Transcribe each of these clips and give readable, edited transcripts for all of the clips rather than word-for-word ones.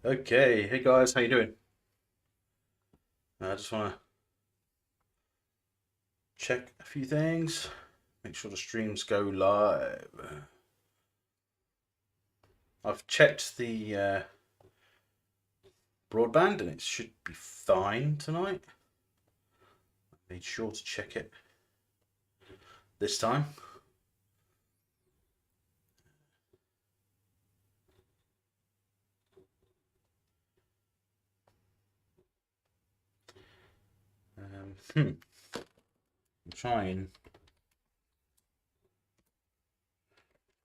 Okay, hey guys, how you doing? I just want to check a few things, make sure the streams go live. I've checked the broadband and it should be fine tonight. I made sure to check it this time. I'm trying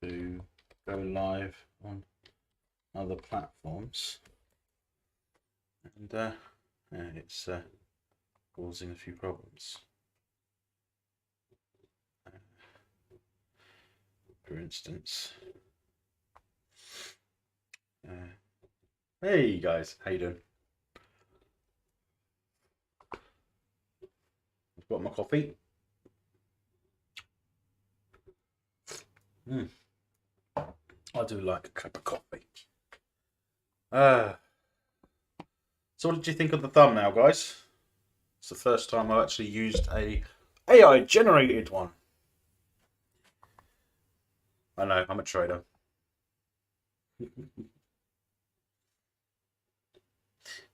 to go live on other platforms, and yeah, it's causing a few problems. For instance, hey guys, how you doing? I've got my coffee. I do like a cup of coffee. So what did you think of the thumbnail, guys? It's the first time I've actually used a AI generated one. I know, I'm a trader.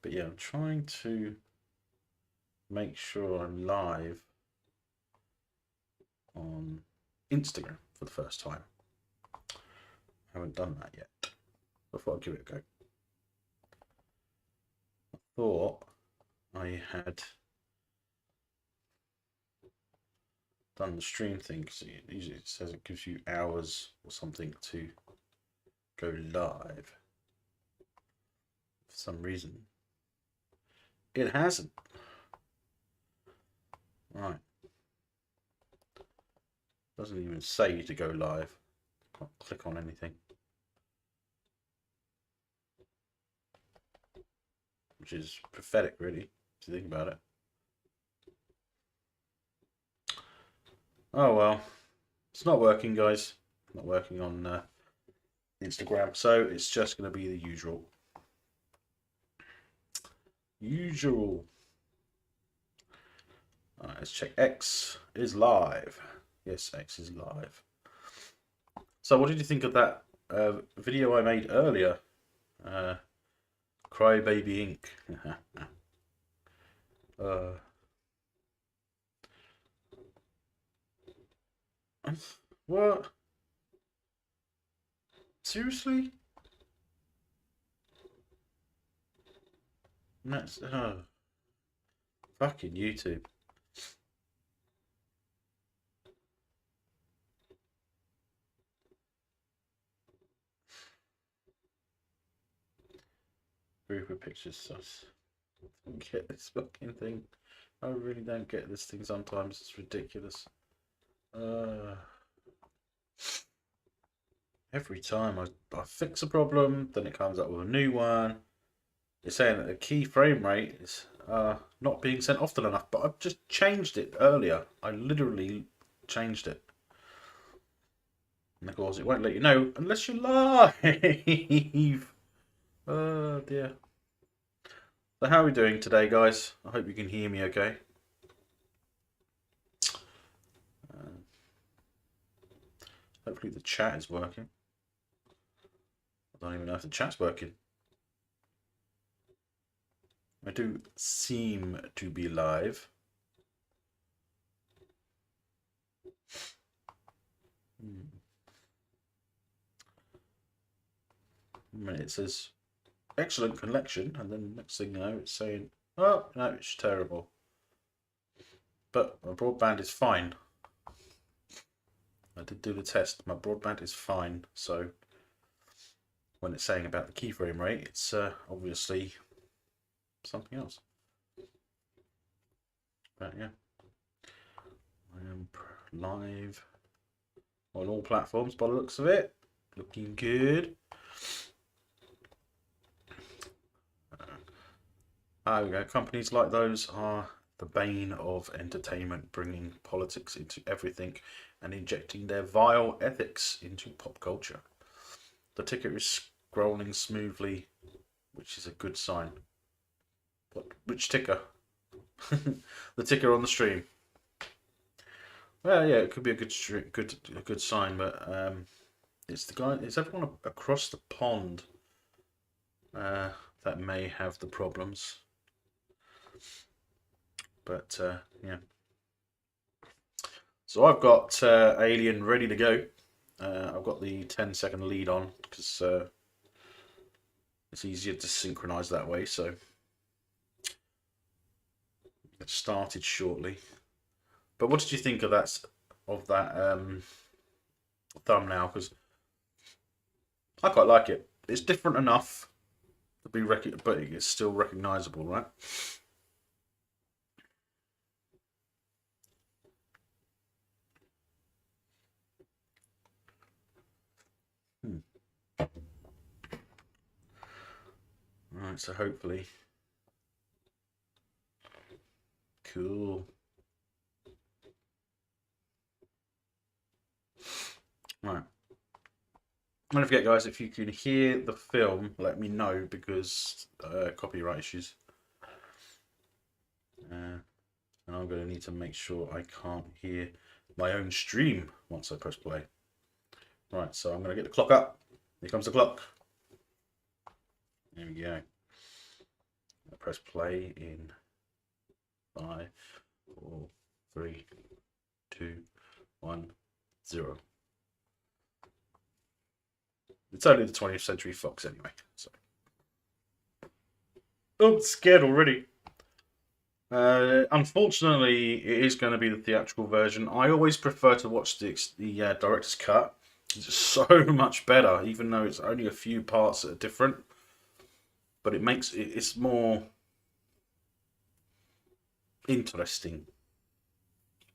But yeah, I'm trying to make sure I'm live on Instagram for the first time. I haven't done that yet. I thought I'd give it a go. I thought I had done the stream thing because usually it says it gives you hours or something to go live. For some reason, it hasn't. Right. Doesn't even say to go live. Can't click on anything. Which is pathetic, really, if you think about it. Oh well. It's not working, guys. Not working on Instagram, so it's just going to be the usual. Alright, let's check. X is live. Yes, X is live. So what did you think of that video I made earlier? Crybaby Inc. What? Seriously? That's fucking YouTube. Group of pictures sus. I don't get this fucking thing. I really don't get this thing sometimes. It's ridiculous. Every time I fix a problem, then it comes up with a new one. It's saying that the key frame rate is not being sent often enough, but I've just changed it earlier. I literally changed it. And of course, it won't let you know unless you're live. Oh dear. So how are we doing today, guys? I hope you can hear me okay. Hopefully the chat is working. I don't even know if the chat's working. I do seem to be live. It says excellent connection, and then next thing you know, it's saying, oh, no, it's terrible. But my broadband is fine. I did do the test. My broadband is fine. So when it's saying about the keyframe rate, it's obviously something else. But yeah, I am live on all platforms by the looks of it. Looking good. There we go. Companies like those are the bane of entertainment, bringing politics into everything and injecting their vile ethics into pop culture. The ticker is scrolling smoothly which is a good sign. Which ticker? The ticker on the stream. Well, yeah, it could be a good sign, but it's the guy. It's everyone across the pond that may have the problems. But yeah. So I've got Alien ready to go. I've got the 10-second lead on because it's easier to synchronize that way. So it started shortly. But what did you think of that thumbnail? Because I quite like it. It's different enough to be but it's still recognizable, right? Right, so hopefully. Cool. Right. Don't forget, guys, if you can hear the film, let me know because copyright issues. And I'm going to need to make sure I can't hear my own stream once I press play. Right, so I'm going to get the clock up. Here comes the clock. There we go. I press play in 5, 4, 3, 2, 1, 0. It's only the 20th Century Fox anyway. So. Oh, I'm scared already. Unfortunately, it is going to be the theatrical version. I always prefer to watch the director's cut. It's so much better, even though it's only a few parts that are different. But it's more interesting.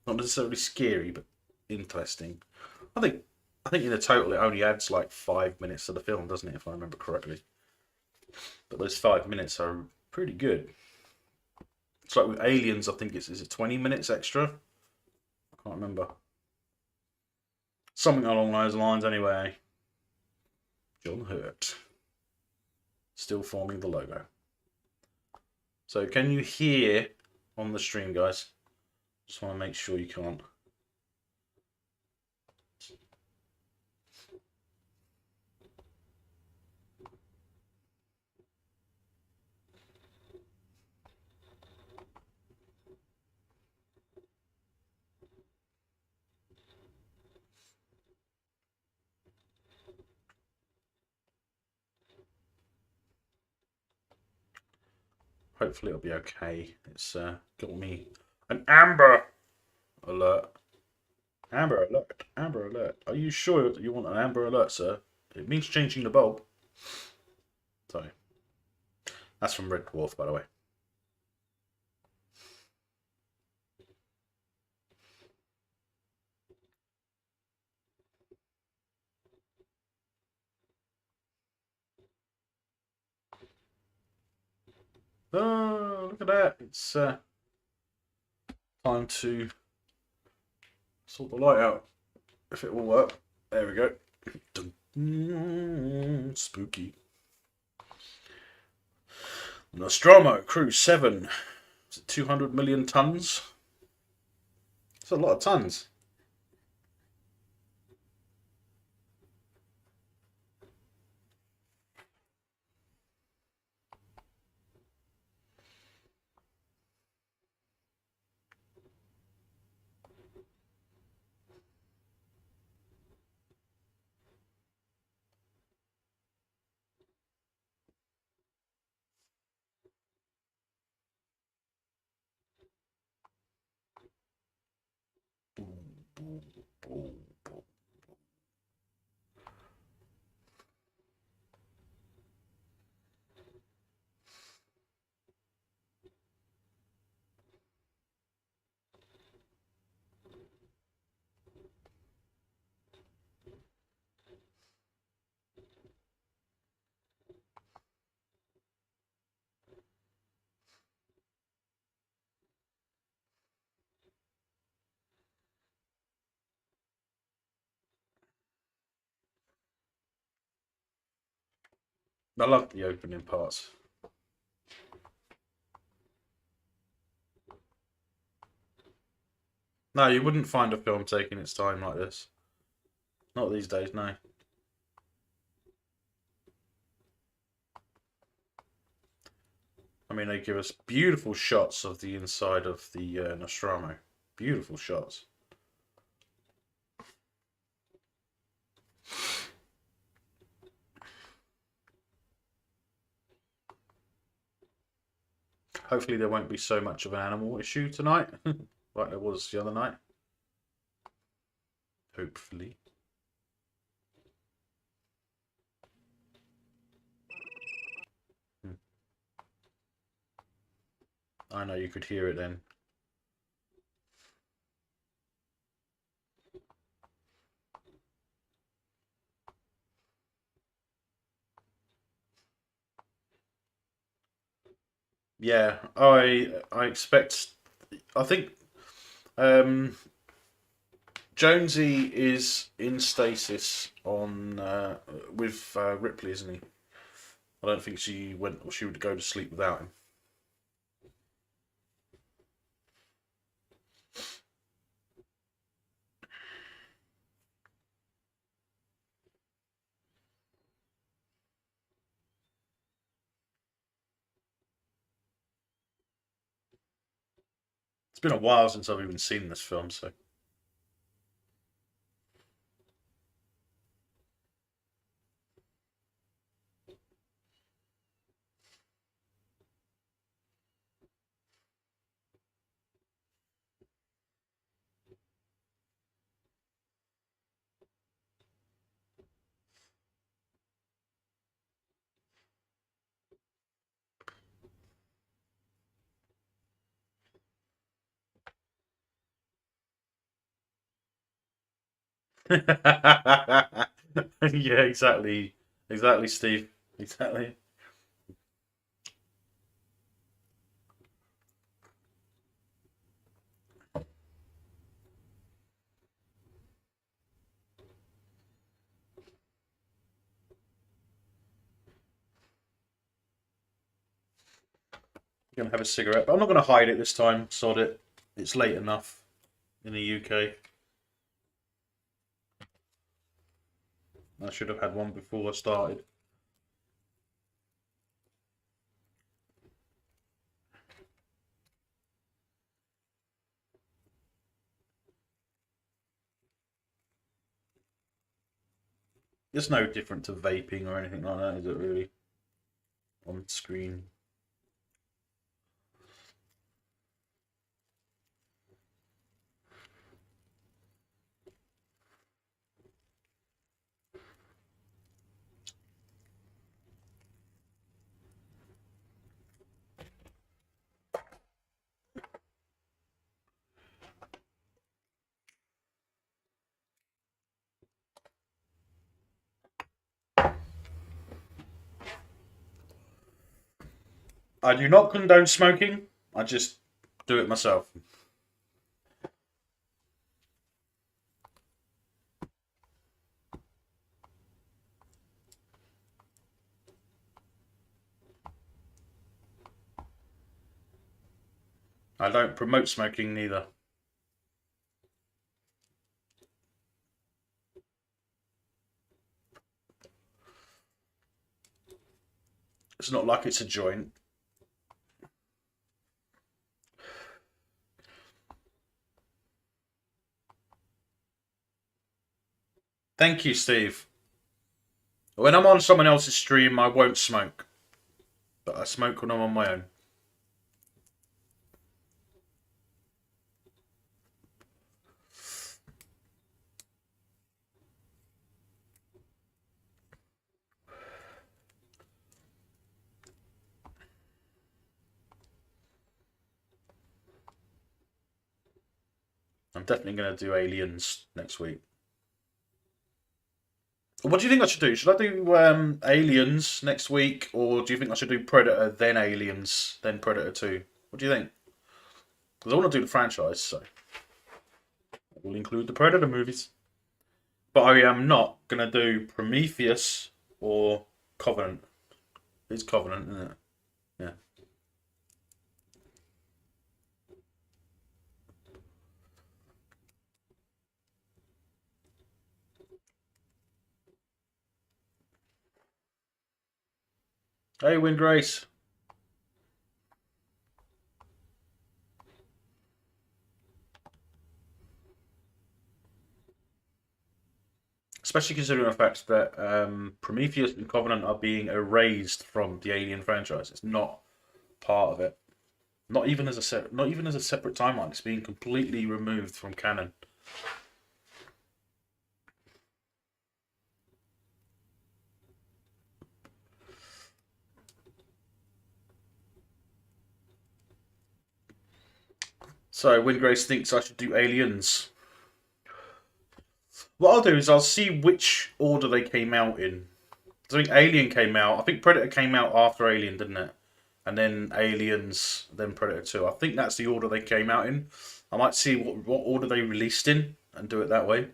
Not necessarily scary, but interesting. I think in the total it only adds like 5 minutes to the film, doesn't it? If I remember correctly. But those 5 minutes are pretty good. It's like with Aliens, I think is it 20 minutes extra? I can't remember. Something along those lines, anyway. John Hurt. Still forming the logo. So, can you hear on the stream, guys? Just want to make sure you can't. Hopefully it'll be okay. It's got me an amber alert. Amber alert. Amber alert. Are you sure that you want an amber alert, sir? It means changing the bulb. So that's from Red Dwarf, by the way. Oh, look at that. It's time to sort the light out. If it will work. There we go. Spooky. Nostromo, Crew 7. Is it 200 million tons? That's a lot of tons. I love the opening parts. No, you wouldn't find a film taking its time like this. Not these days, no. I mean, they give us beautiful shots of the inside of the Nostromo. Beautiful shots. Hopefully there won't be so much of an animal issue tonight, like there was the other night. Hopefully. I know you could hear it then. Yeah, I expect. I think Jonesy is in stasis on with Ripley, isn't he? I don't think she went, or she would go to sleep without him. It's been a while since I've even seen this film, so yeah, exactly, exactly, Steve, exactly. I'm gonna have a cigarette, but I'm not gonna hide it this time. Sod it. It's late enough in the UK. I should have had one before I started. It's no different to vaping or anything like that, is it really? On screen. I do not condone smoking. I just do it myself. I don't promote smoking neither. It's not like it's a joint. Thank you, Steve. When I'm on someone else's stream, I won't smoke. But I smoke when I'm on my own. I'm definitely going to do Aliens next week. What do you think I should do? Should I do Aliens next week, or do you think I should do Predator, then Aliens, then Predator 2? What do you think? Because I want to do the franchise, so we'll include the Predator movies. But I am not going to do Prometheus or Covenant. It's Covenant, isn't it? Yeah. Hey, Windgrace. Especially considering the fact that Prometheus and Covenant are being erased from the Alien franchise. It's not part of it. Not even as not even as a separate timeline. It's being completely removed from canon. So Windgrace thinks I should do Aliens. What I'll do is I'll see which order they came out in. I think Alien came out. I think Predator came out after Alien, didn't it? And then Aliens, then Predator 2. I think that's the order they came out in. I might see what order they released in and do it that way.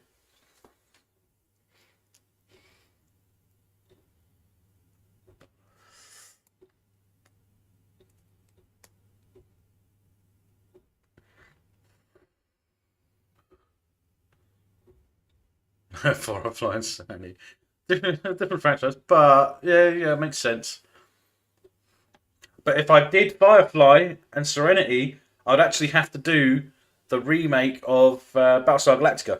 Firefly and Sandy. Different franchise, but yeah, it makes sense. But if I did Firefly and Serenity, I'd actually have to do the remake of Battlestar Galactica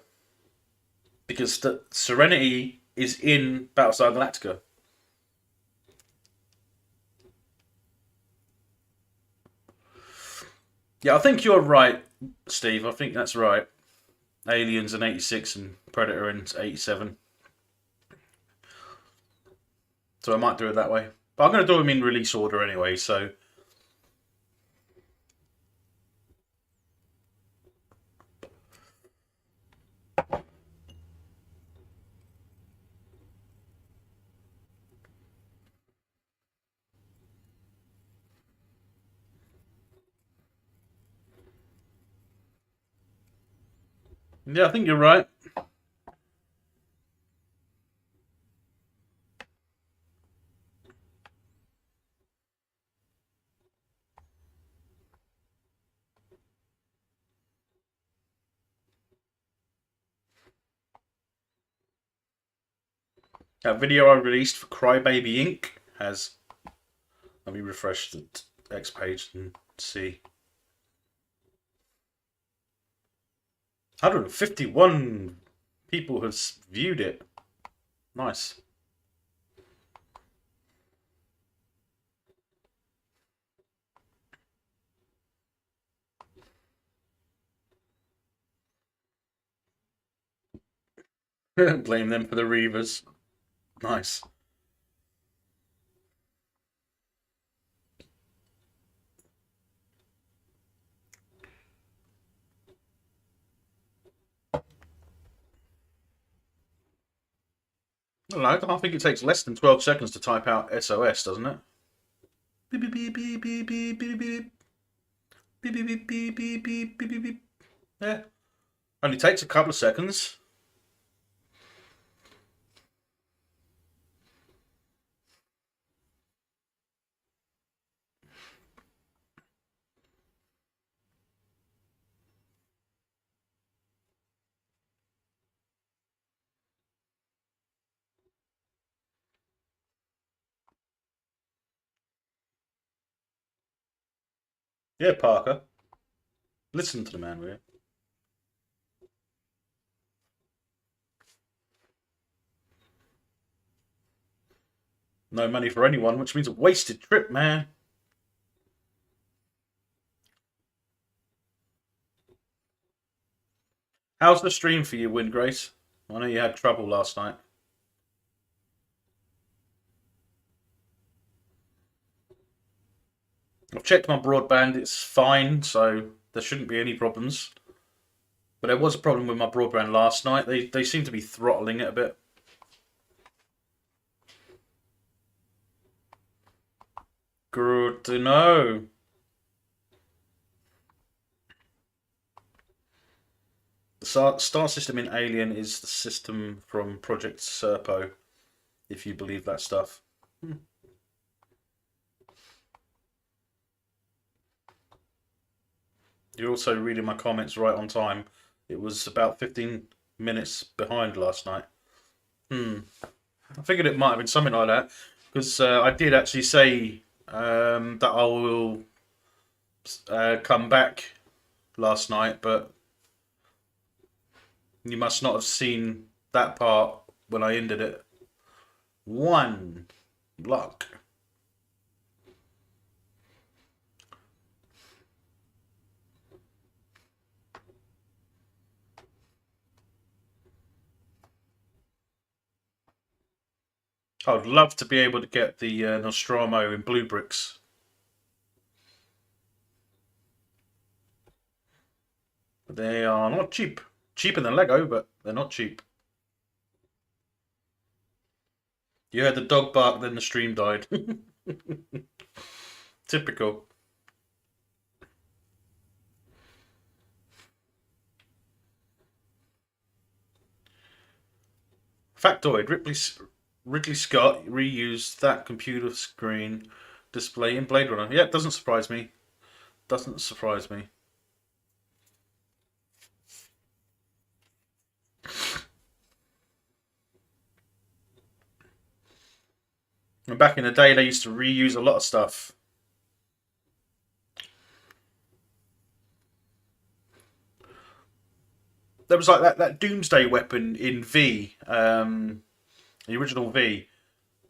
because the Serenity is in Battlestar Galactica. Yeah, I think you're right, Steve. I think that's right. Aliens in '86 and Predator in '87. So I might do it that way. But I'm going to do them in release order anyway, so. Yeah, I think you're right. That video I released for Crybaby Inc. has. Let me refresh the X page and see. 151 people have viewed it. Nice. Blame them for the Reavers. Nice. I don't know. I think it takes less than 12 seconds to type out SOS, doesn't it? Beep, beep, beep, beep, beep, beep, beep, beep. Beep, beep, beep, beep, beep, beep, beep, beep. Yeah. Only takes a couple of seconds. Yeah, Parker. Listen to the man, will you? No money for anyone, which means a wasted trip, man. How's the stream for you, Windgrace? I know you had trouble last night. I've checked my broadband, it's fine, so there shouldn't be any problems. But there was a problem with my broadband last night. They seem to be throttling it a bit. Good to know. The star system in Alien is the system from Project Serpo, if you believe that stuff. You're also reading my comments right on time. It was about 15 minutes behind last night. Hmm. I figured it might have been something like that because I did actually say that I will come back last night, but you must not have seen that part when I ended it. One luck. I'd love to be able to get the Nostromo in blue bricks. But they are not cheap. Cheaper than Lego, but they're not cheap. You heard the dog bark, then the stream died. Typical. Factoid: Ridley Scott reused that computer screen display in Blade Runner. Yeah, it doesn't surprise me. Doesn't surprise me. And back in the day, they used to reuse a lot of stuff. There was like that Doomsday weapon in V, the original V.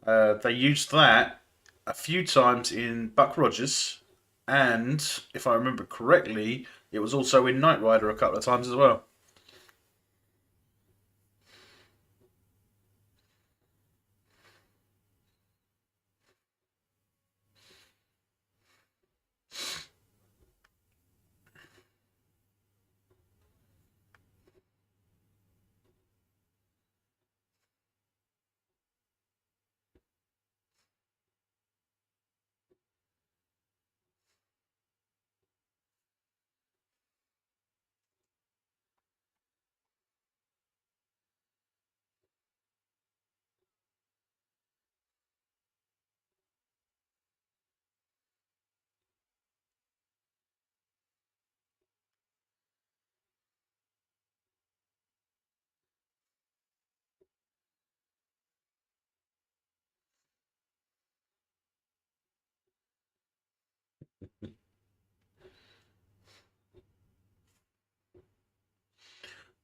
They used that a few times in Buck Rogers, and if I remember correctly, it was also in Knight Rider a couple of times as well.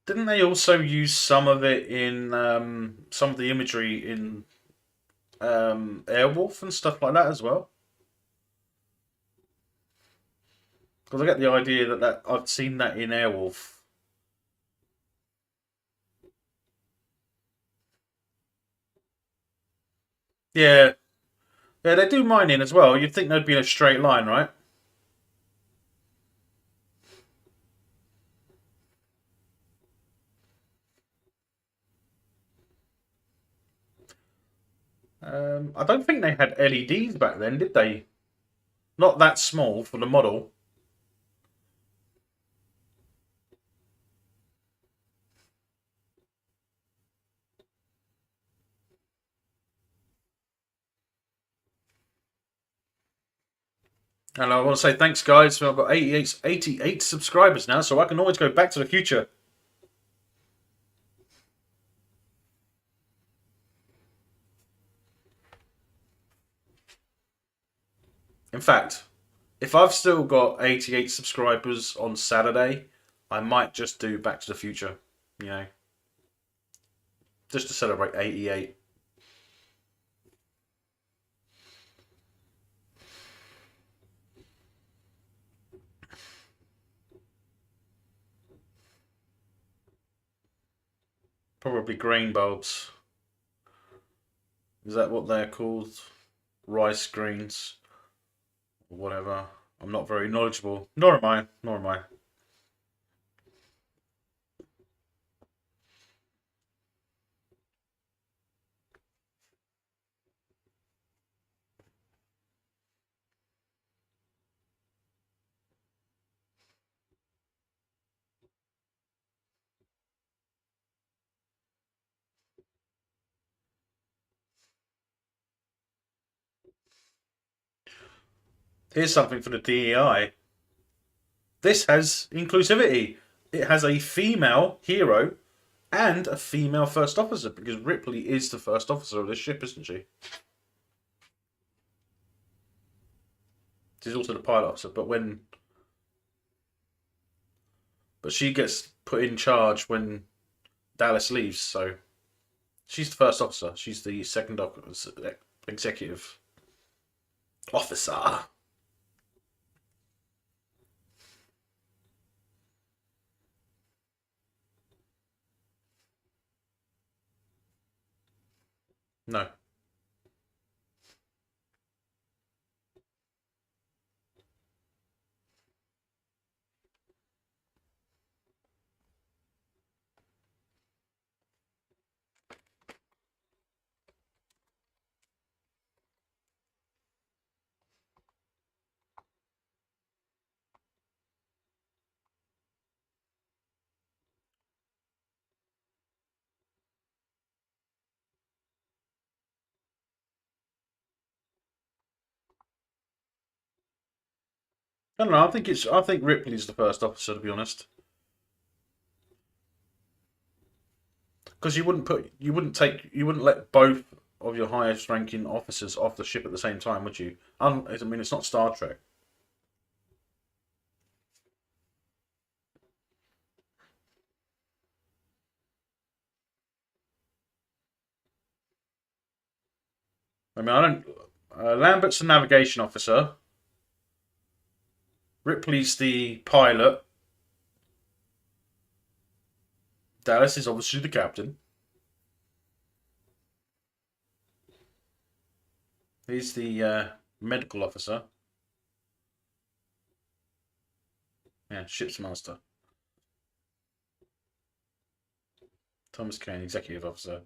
Didn't they also use some of it in some of the imagery in Airwolf and stuff like that as well? Because I get the idea that I've seen that in Airwolf. Yeah, yeah, they do mining as well. You'd think they'd be in a straight line, right? I don't think they had LEDs back then, did they? Not that small for the model. And I want to say thanks, guys. I've got 88 subscribers now, so I can always go back to the future. In fact, if I've still got 88 subscribers on Saturday, I might just do Back to the Future. You know, just to celebrate 88. Probably grain bulbs. Is that what they're called? Rice greens or whatever. I'm not very knowledgeable. Nor am I. Nor am I. Here's something for the DEI. This has inclusivity. It has a female hero and a female first officer, because Ripley is the first officer of this ship, isn't she? She's also the pilot officer, but she gets put in charge when Dallas leaves, so she's the first officer. She's the second executive officer. No. I don't know. I think Ripley's the first officer, to be honest, because you wouldn't let both of your highest ranking officers off the ship at the same time, would you? I mean, it's not Star Trek. I mean, I don't. Lambert's the navigation officer. Ripley's the pilot. Dallas is obviously the captain. He's the medical officer. Yeah, ship's master. Thomas Kane, executive officer.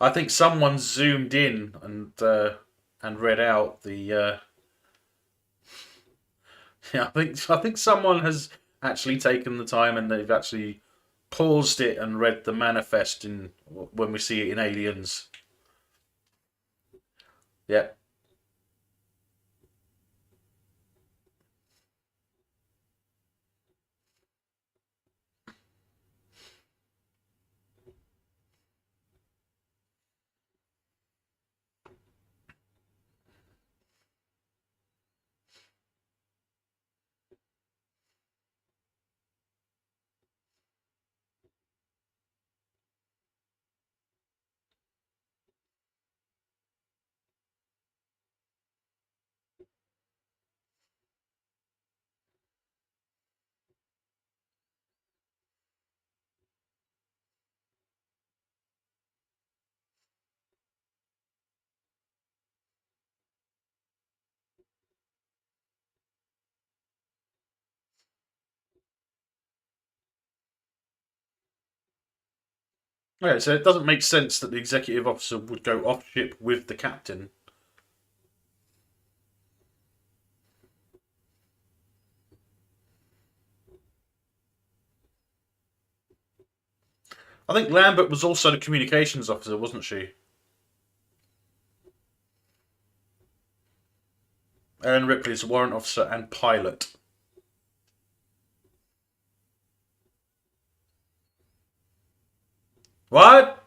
I think someone zoomed in and read out the. Yeah, I think someone has actually taken the time and they've actually paused it and read the manifest in when we see it in Aliens. Yeah. Yeah, so it doesn't make sense that the executive officer would go off ship with the captain. I think Lambert was also the communications officer, wasn't she? Ellen Ripley's warrant officer and pilot. What?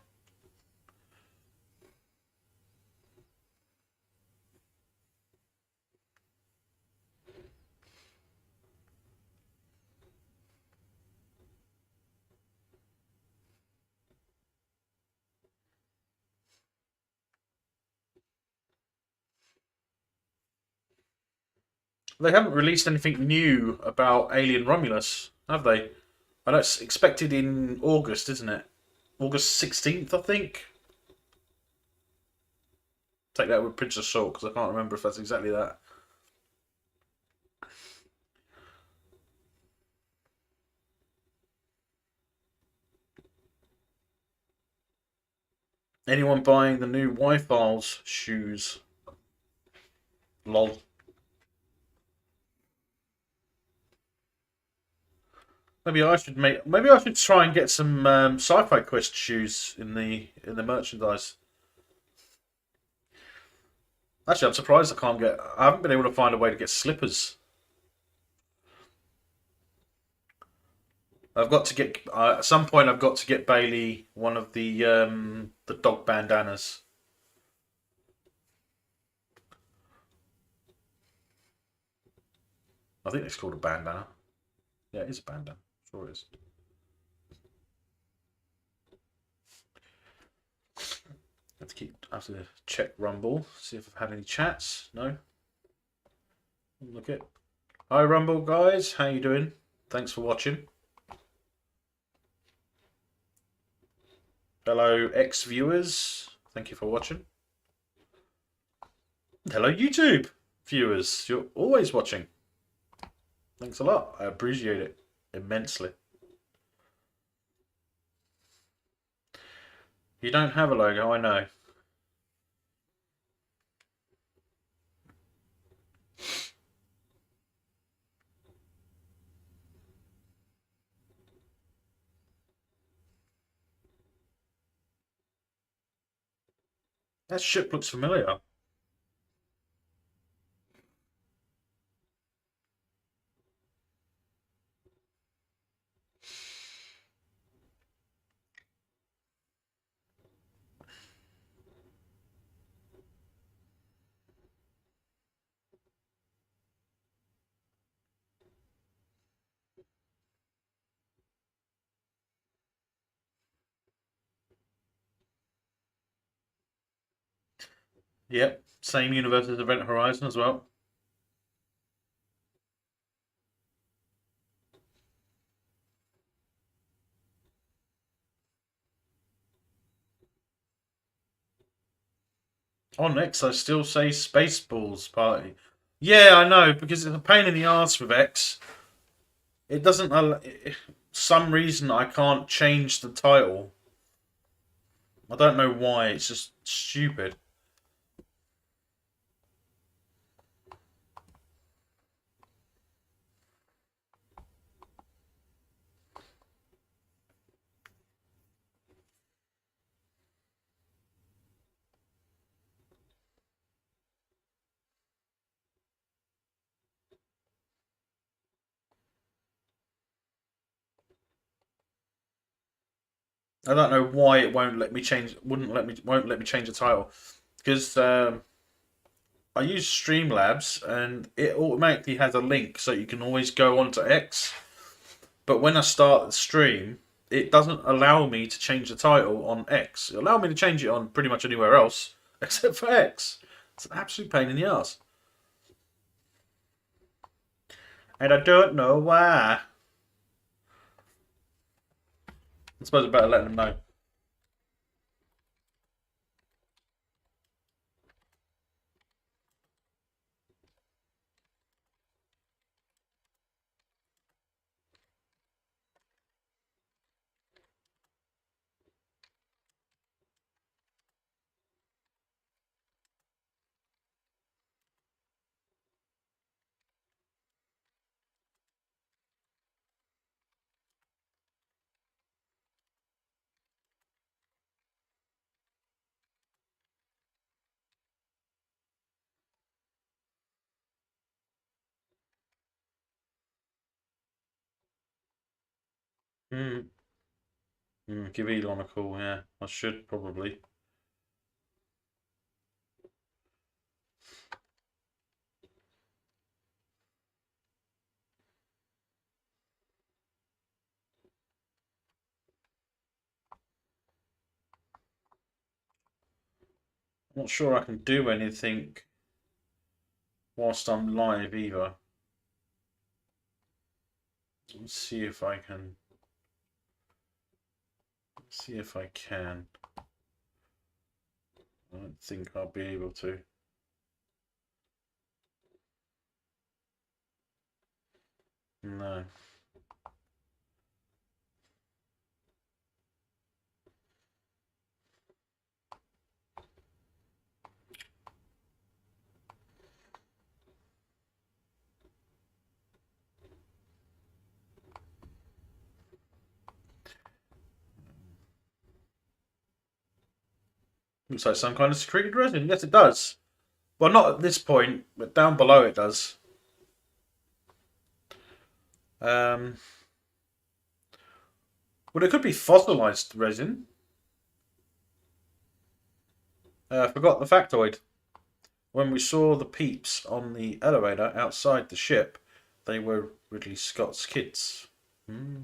They haven't released anything new about Alien Romulus, have they? I know it's expected in August, isn't it? August 16th, I think. Take that with a pinch of salt because I can't remember if that's exactly that. Anyone buying the new Y-Files shoes? Lol. Maybe I should try and get some Sci-Fi Quest shoes in the merchandise. Actually, I'm surprised I haven't been able to find a way to get slippers I've got to get at some point. I've got to get Bailey one of the dog bandanas. I think it's called a bandana. Yeah, it is a bandana. Sure it is. I have to check Rumble, see if I've had any chats. No. Look it. Hi Rumble guys, how you doing? Thanks for watching. Hello ex-viewers, thank you for watching. Hello YouTube viewers, you're always watching. Thanks a lot, I appreciate it immensely. You don't have a logo, I know. That ship looks familiar. Yep, same universe as Event Horizon as well. On X, I still say Spaceballs Party. Yeah, I know, because it's a pain in the ass with X. It doesn't. Some reason I can't change the title. I don't know why. It's just stupid. I don't know why it won't let me change. Won't let me change the title because I use Streamlabs and it automatically has a link so you can always go onto X. But when I start the stream, it doesn't allow me to change the title on X. It allows me to change it on pretty much anywhere else except for X. It's an absolute pain in the ass. And I don't know why. I suppose I better let them know. Mm. Give Elon a call, yeah. I should probably. I'm not sure I can do anything whilst I'm live either. Let's see if I can. See if I can. I don't think I'll be able to. No. Looks like some kind of secreted resin. Yes, it does. Well, not at this point, but down below it does. Um, Well, it could be fossilized resin. I forgot the factoid. When we saw the peeps on the elevator outside the ship, they were Ridley Scott's kids. Hmm.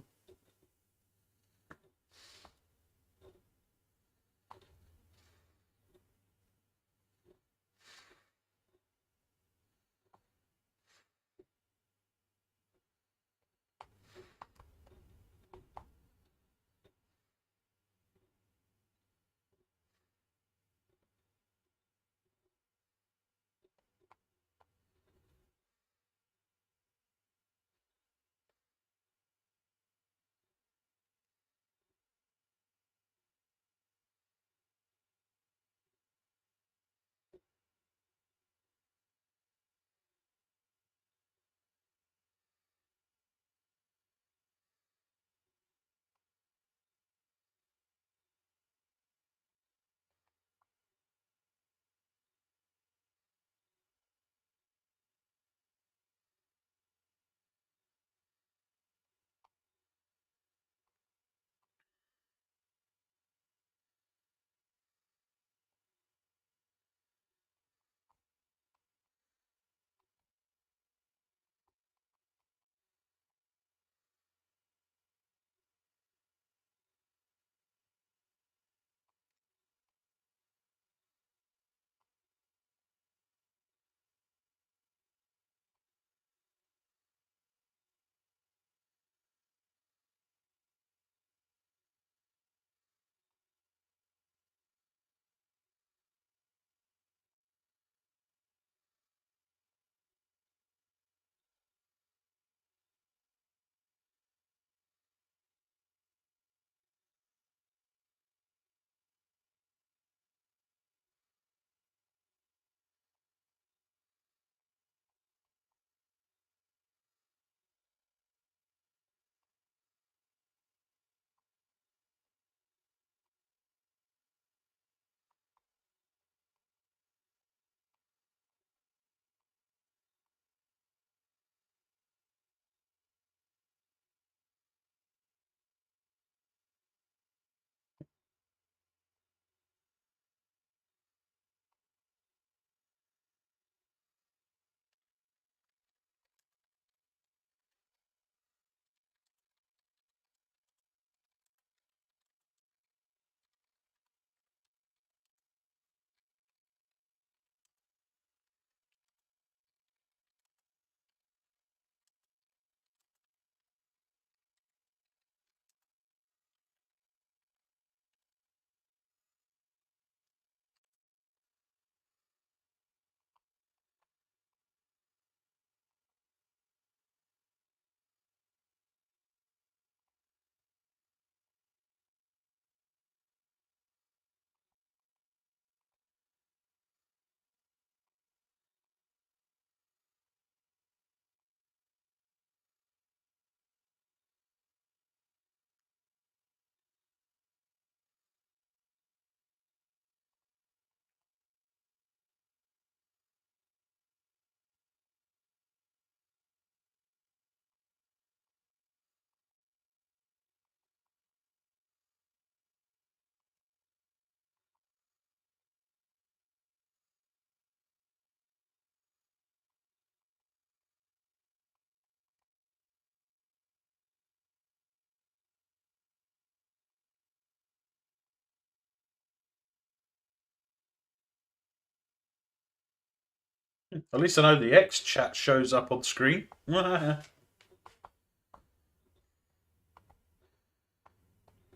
At least I know the X chat shows up on screen. It's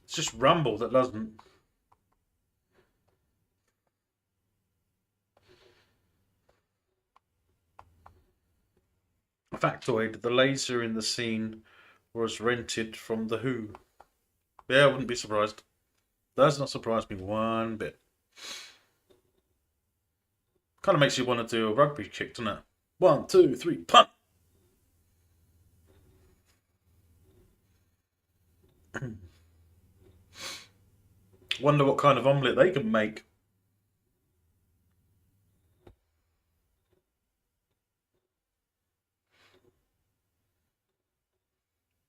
just Rumble that doesn't. Factoid: the laser in the scene was rented from The Who. Yeah, I wouldn't be surprised. Does not surprise me one bit. Kind of makes you want to do a rugby kick, doesn't it? 1, 2, 3, punt! Wonder what kind of omelette they can make.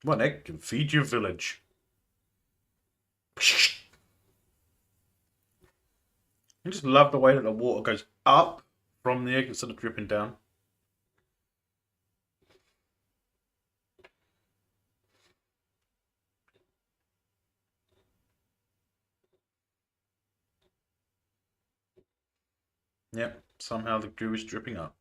One egg can feed your village. I just love the way that the water goes up from the egg instead of dripping down. Yep, somehow the goo is dripping up.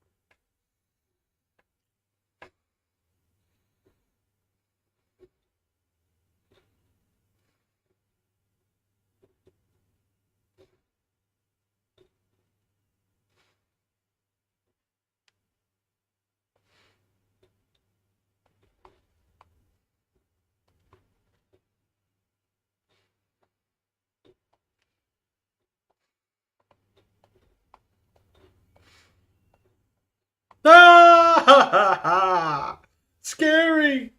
Ah! Scary!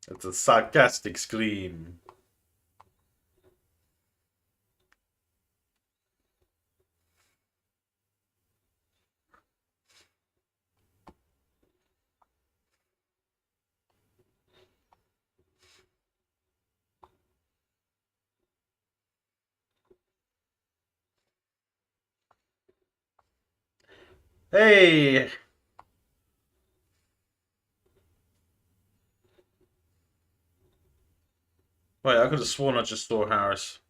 It's a sarcastic scream. Hey! Wait, I could have sworn I just saw Harris.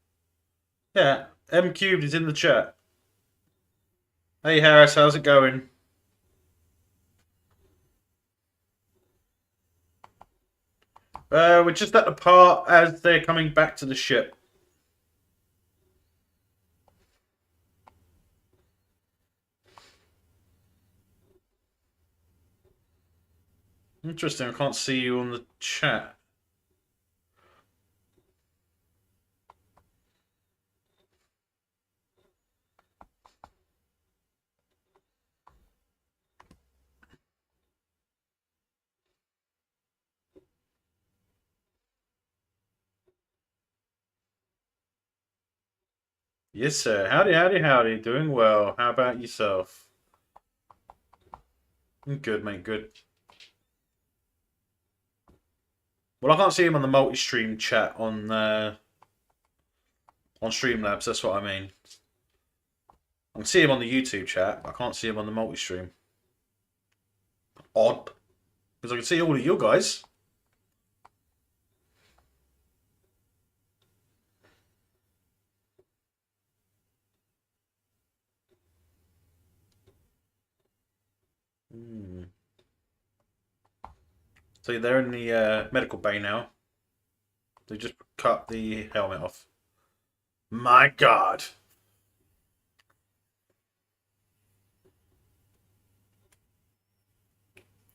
Yeah, M cubed is in the chat. Hey Harris, how's it going? We're just at the part as they're coming back to the ship. Interesting, I can't see you on the chat. Yes, sir. Howdy, howdy, howdy. Doing well. How about yourself? Good, mate. Good. Well, I can't see him on the multi-stream chat on Streamlabs. That's what I mean. I can see him on the YouTube chat, but I can't see him on the multi-stream. Odd, because I can see all of you guys. Hmm. So they're in the medical bay now. They just cut the helmet off. My God.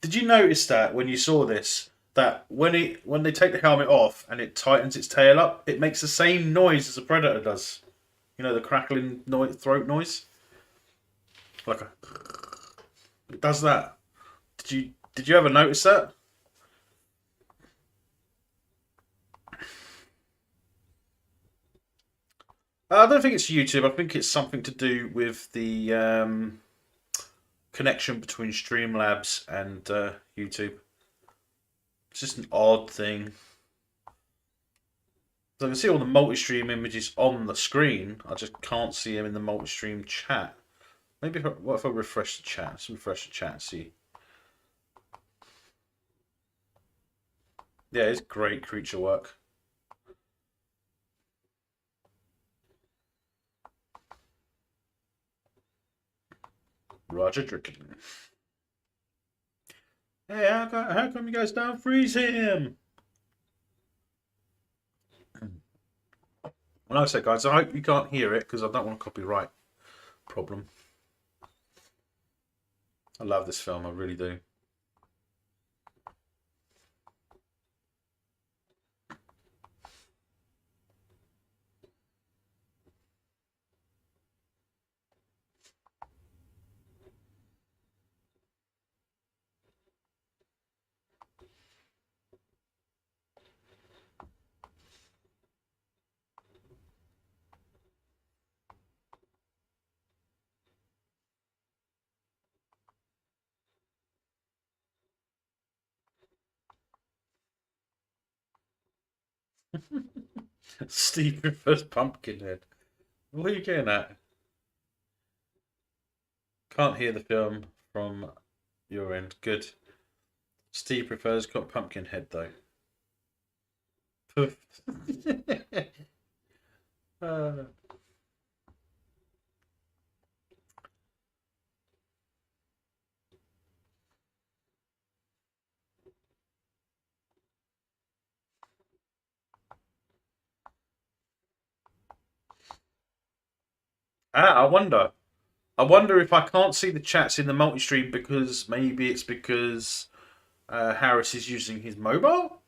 Did you notice that when you saw this? That when they take the helmet off and it tightens its tail up, it makes the same noise as a predator does. You know, the crackling throat noise. Like a, it does that. Did you ever notice that? I don't think it's YouTube. I think it's something to do with the connection between Streamlabs and YouTube. It's just an odd thing. So I can see all the multi-stream images on the screen. I just can't see them in the multi-stream chat. Maybe what if I refresh the chat? Let's refresh the chat and see. Yeah, it's great creature work. Roger Dricken. Hey, how come you guys don't freeze him? Well, like I said, guys, I hope you can't hear it because I don't want a copyright problem. I love this film, I really do. Steve prefers Pumpkinhead. What are you getting at? Can't hear the film from your end. Good. Steve prefers Pumpkinhead though. uh, I wonder. I wonder if I can't see the chats in the multi-stream because maybe it's because Harris is using his mobile.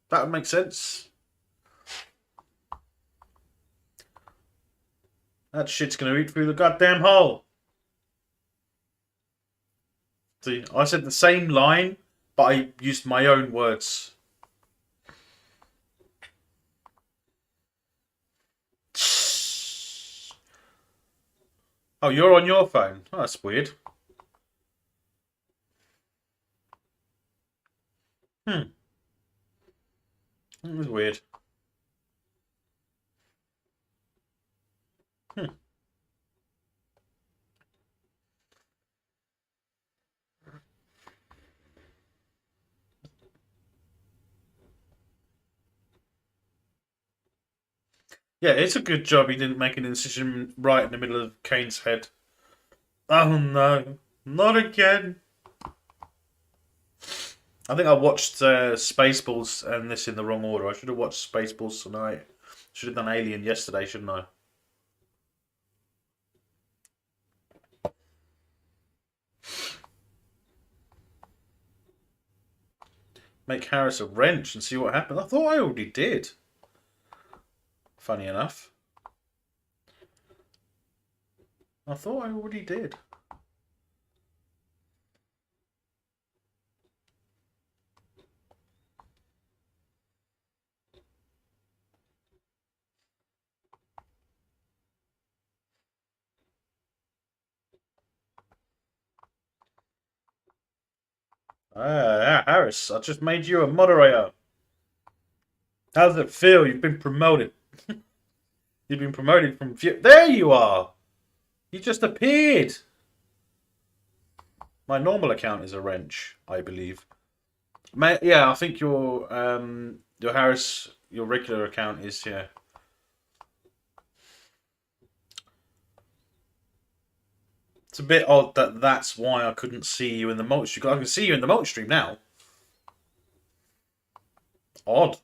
That would make sense. That shit's gonna eat through the goddamn hole. See, I said the same line, but I used my own words. Oh, you're on your phone. Oh, that's weird. Hmm. That was weird. Hmm. Yeah, it's a good job he didn't make an incision right in the middle of Kane's head. Oh no, not again. I think I watched Spaceballs and this in the wrong order. I should have watched Spaceballs tonight. Should have done Alien yesterday, shouldn't I? Make Harris a wrench and see what happens. I thought I already did. Funny enough. I thought I already did. Harris, I just made you a moderator. How does it feel? You've been promoted. You've been promoted from... There you are! You just appeared! My normal account is a wrench, I believe. Yeah, I think your Harris, your regular account is, yeah. It's a bit odd that that's why I couldn't see you in the multi-stream. I can see you in the multi-stream now. Odd.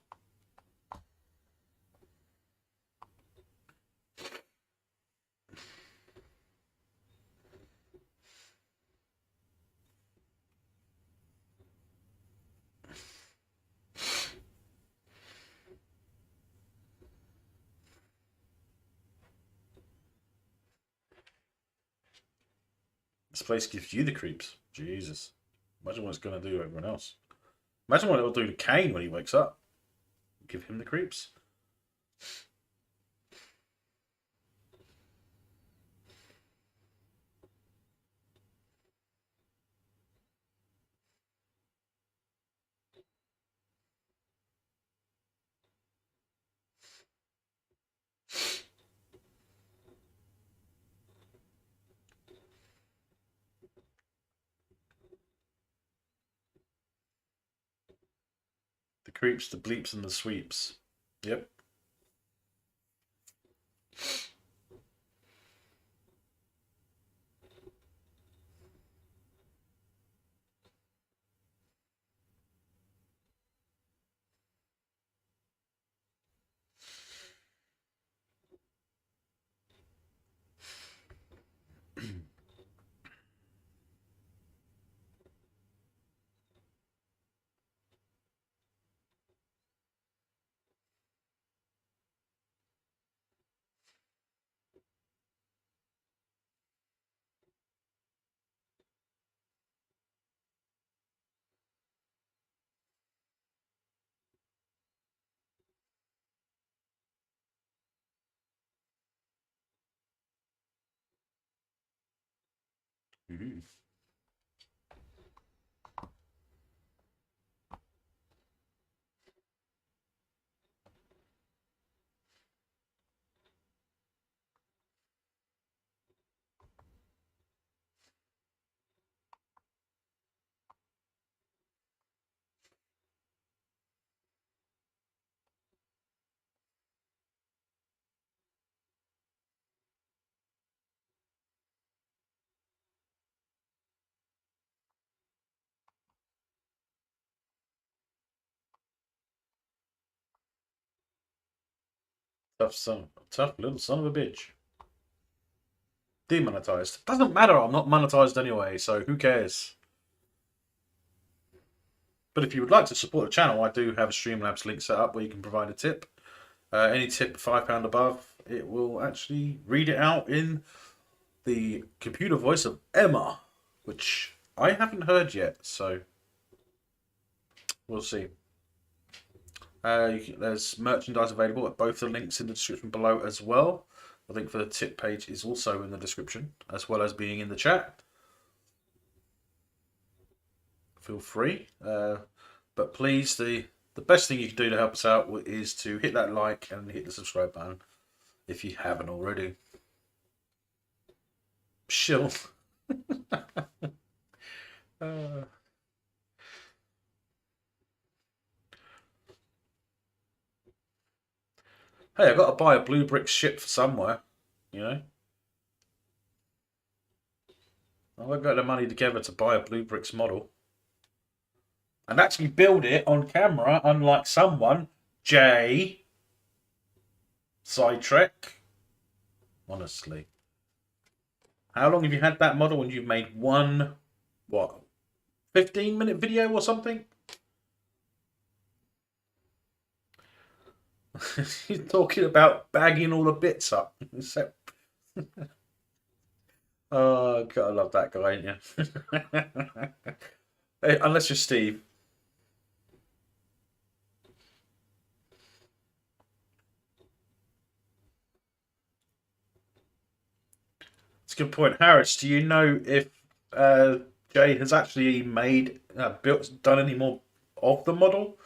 This place gives you the creeps. Jesus. Imagine what it's going to do to everyone else. Imagine what it'll do to Kane when he wakes up. Give him the creeps. The creeps, the bleeps, and the sweeps. Yep. Mm. Tough little son of a bitch. Demonetized. Doesn't matter, I'm not monetized anyway, so who cares? But if you would like to support the channel, I do have a Streamlabs link set up where you can provide a tip. Any tip £5 above, it will actually read it out in the computer voice of Emma, which I haven't heard yet, so we'll see. There's merchandise available at both the links in the description below as well. The link for the tip page is also in the description, as well as being in the chat. Feel free. But please, the best thing you can do to help us out is to hit that like and hit the subscribe button if you haven't already. Shill. Hey, I've got to buy a blue brick ship for somewhere, you know? I've got the money together to buy a blue bricks model. And actually build it on camera, unlike someone, Jay. Sidetrack. Honestly. How long have you had that model and you've made one, what, 15-minute video or something? He's talking about bagging all the bits up. Oh, God, I love that guy, ain't you? Hey, unless you're Steve. It's a good point. Harris, do you know if Jay has actually made, done any more of the model?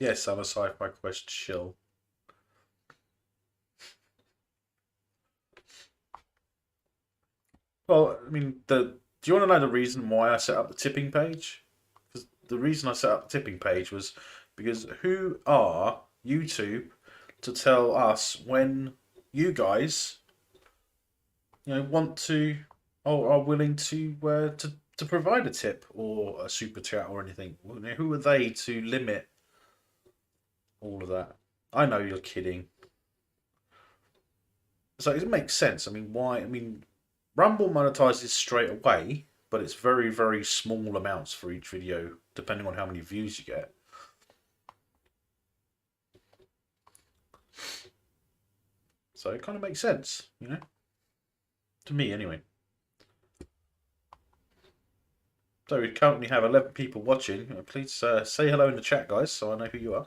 Yes, I'm a sci-fi quest shill. Well, I mean, do you want to know the reason why I set up the tipping page? Because the reason I set up the tipping page was because who are YouTube to tell us when you guys, want to or are willing to provide a tip or a super chat or anything? Who are they to limit all of that? I know you're kidding. So it makes sense. I mean, why? I mean, Rumble monetizes straight away, but it's very, very small amounts for each video, depending on how many views you get. So it kind of makes sense, to me anyway. So we currently have 11 people watching. Please say hello in the chat, guys, so I know who you are.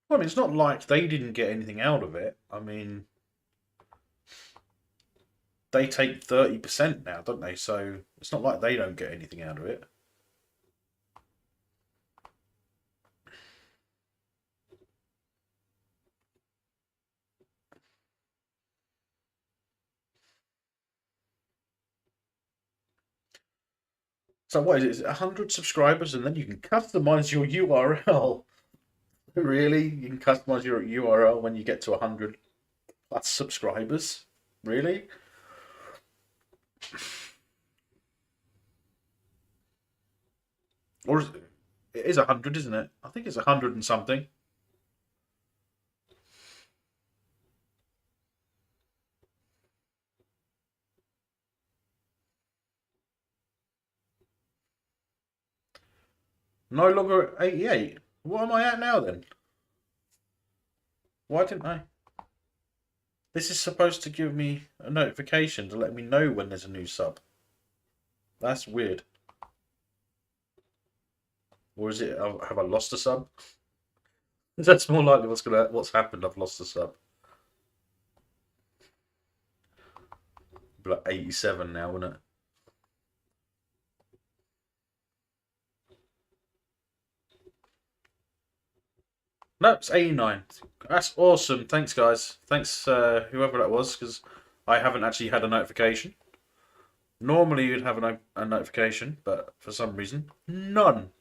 Well, I mean, it's not like they didn't get anything out of it. I mean, they take 30% now, don't they? So it's not like they don't get anything out of it. So what is it? Is it 100 subscribers and then you can customize your URL? Really? You can customize your URL when you get to 100 plus subscribers? Really? Or is it is 100, isn't it? I think it's 100 and something. No longer at 88. What am I at now then? Why didn't I? This is supposed to give me a notification to let me know when there's a new sub. That's weird. Or is it, have I lost a sub? That's more likely what's happened. I've lost a sub. Be like 87 now, wouldn't it? No, it's 89. That's awesome. Thanks, guys. Thanks, whoever that was, because I haven't actually had a notification. Normally, you'd have a notification, but for some reason, none.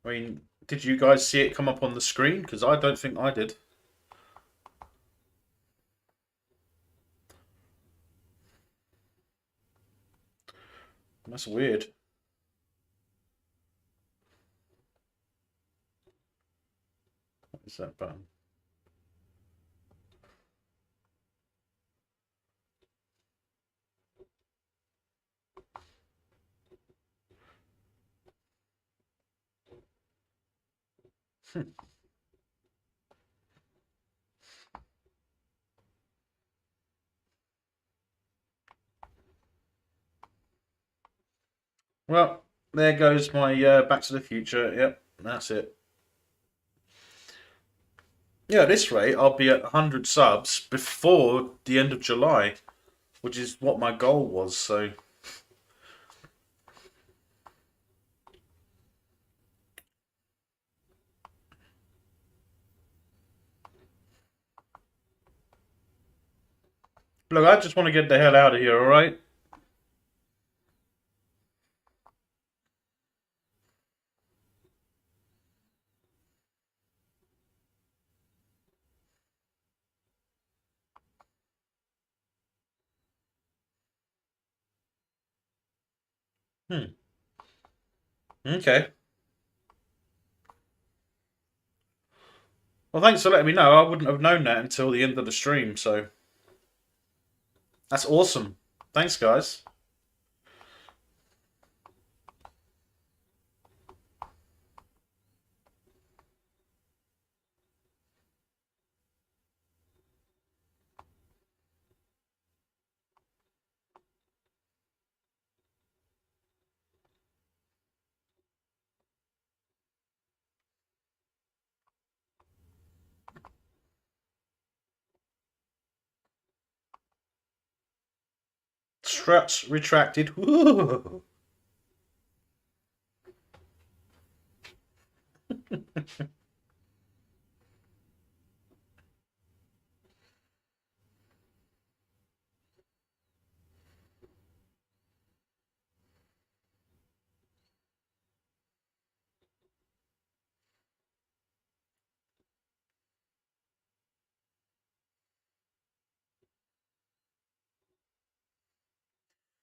I mean, did you guys see it come up on the screen? Because I don't think I did. That's weird. What is that button? Well, there goes my Back to the Future. Yep, that's it. Yeah, at this rate, I'll be at 100 subs before the end of July, which is what my goal was. So, look, I just want to get the hell out of here, alright? Hmm. Okay. Well, thanks for letting me know. I wouldn't have known that until the end of the stream, so that's awesome. Thanks, guys. Straps retracted.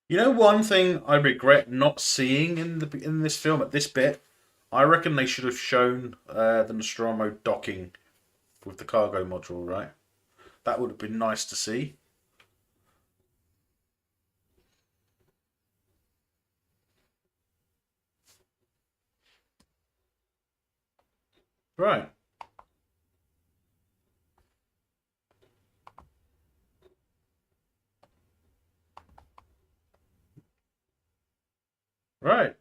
You know, one thing I regret not seeing in this film at this bit, I reckon they should have shown the Nostromo docking with the cargo module, right? That would have been nice to see. Right, right,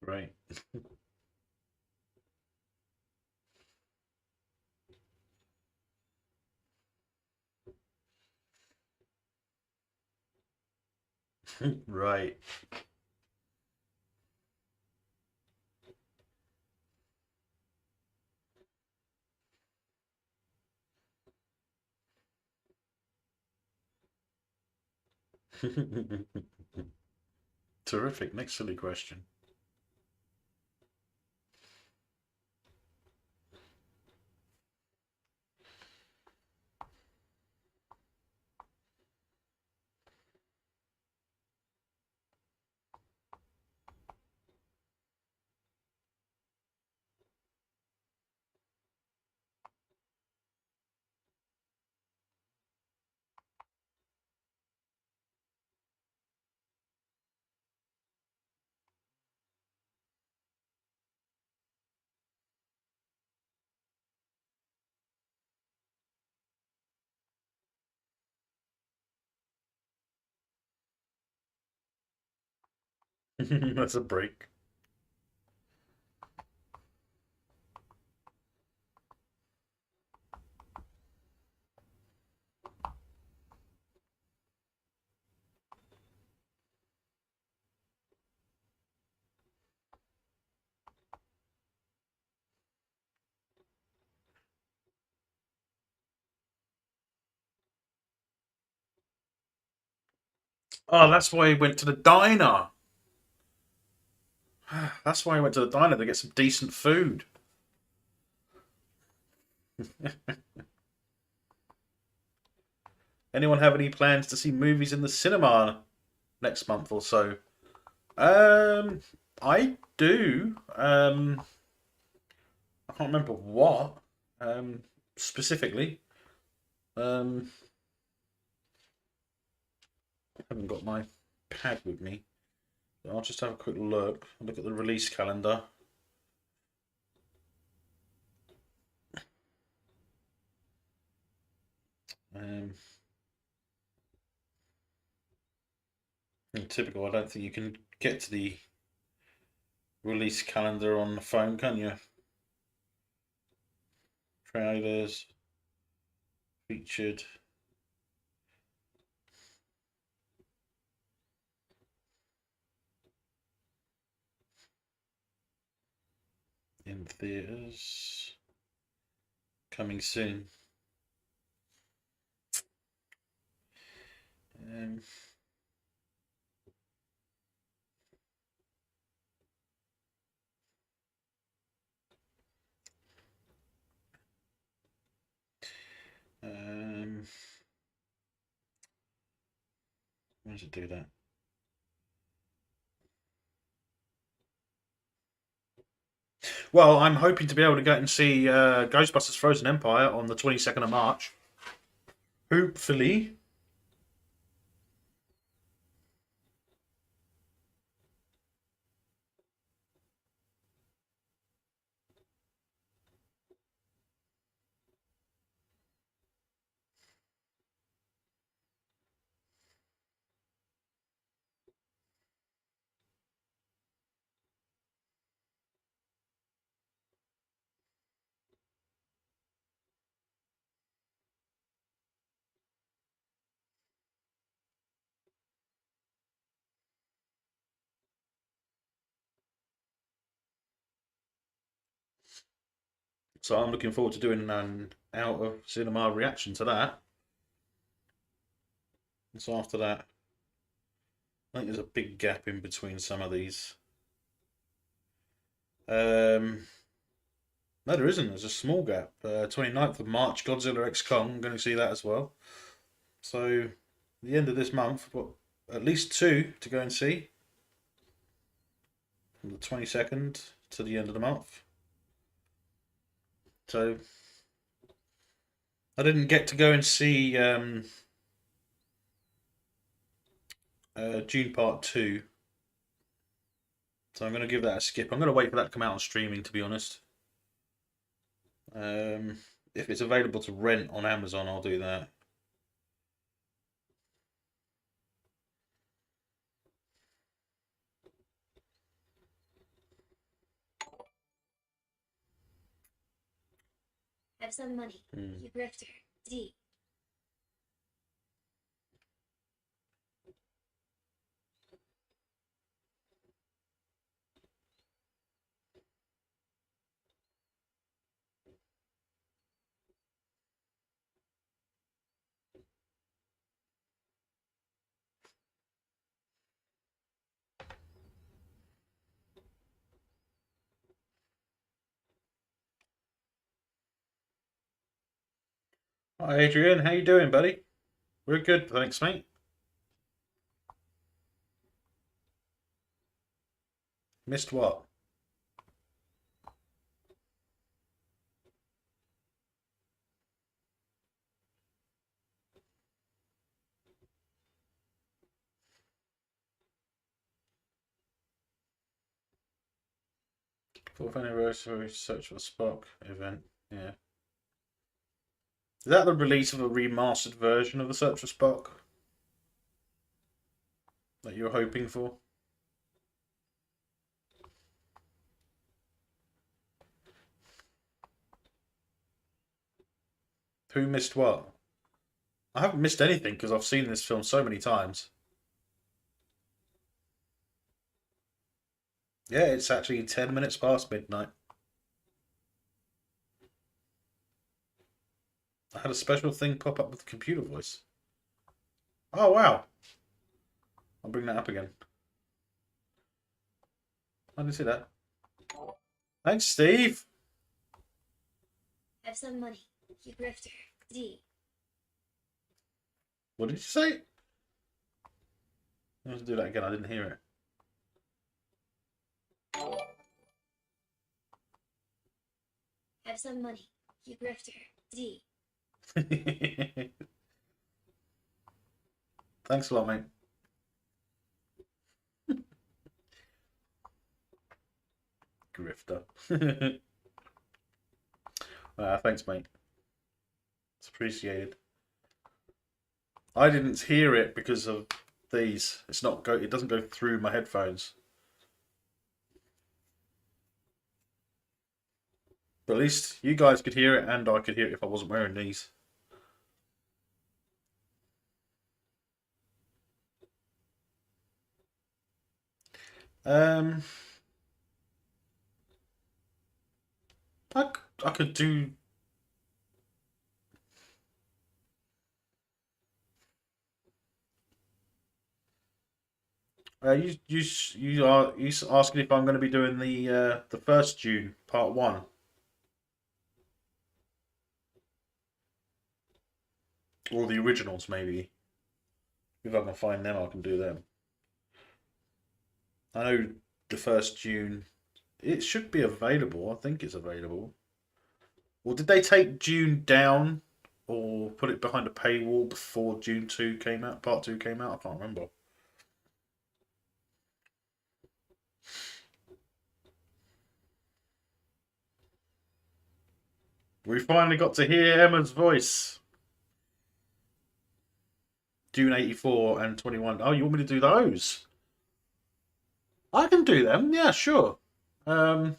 right. Right. Terrific. Next silly question. That's a break. Oh, that's why he went to the diner. That's why he went to the diner to get some decent food. Anyone have any plans to see movies in the cinema next month or so? Um, I do. I can't remember what specifically. Um, I haven't got my pad with me. I'll just have a quick look. Look at the release calendar. Um, typical. I don't think you can get to the release calendar on the phone, can you? Trailers, featured. In theaters. Coming soon. Um, um, where does it do that? Well, I'm hoping to be able to go and see Ghostbusters Frozen Empire on the 22nd of March. Hopefully. So I'm looking forward to doing an out of cinema reaction to that. And so after that, I think there's a big gap in between some of these. No, there isn't. There's a small gap. 29th of March, Godzilla X Kong. I'm going to see that as well. So, the end of this month, I've got at least two to go and see. From the 22nd to the end of the month. So, I didn't get to go and see June Part 2. So, I'm going to give that a skip. I'm going to wait for that to come out on streaming, to be honest. If it's available to rent on Amazon, I'll do that. Have some money. You grifter. D. Hi, Adrian. How you doing, buddy? We're good, thanks, mate. Missed what? Fourth anniversary Search for Spock event. Yeah. Is that the release of a remastered version of the Search for Spock that you were hoping for? Who missed what? I haven't missed anything because I've seen this film so many times. Yeah, it's actually 10 minutes past midnight. I had a special thing pop up with the computer voice. Oh, wow. I'll bring that up again. I didn't see that. Thanks, Steve. Have some money. You grifter. D. What did you say? Let's do that again. I didn't hear Have some money. You grifter. D. it. Thanks a lot, mate. Grifter. Thanks, mate. It's appreciated. I didn't hear it because of these. It's not go. It doesn't go through my headphones. But at least you guys could hear it, and I could hear it if I wasn't wearing these. Um, I could do. You asking if I'm going to be doing the first June part one, or the originals maybe. If I can find them, I can do them. I know the first June. It should be available. I think it's available. Or did they take June down or put it behind a paywall before June 2 came out? Part 2 came out? I can't remember. We finally got to hear Emma's voice. June 84 and 21. Oh, you want me to do those? I can do them. Yeah, sure. I'm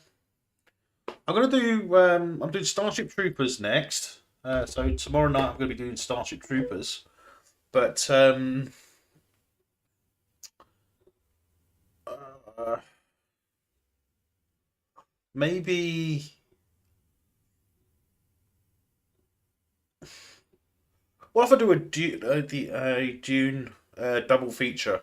gonna do. I'm doing Starship Troopers next. So tomorrow night I'm gonna be doing Starship Troopers. But uh, maybe. What if I do a June double feature?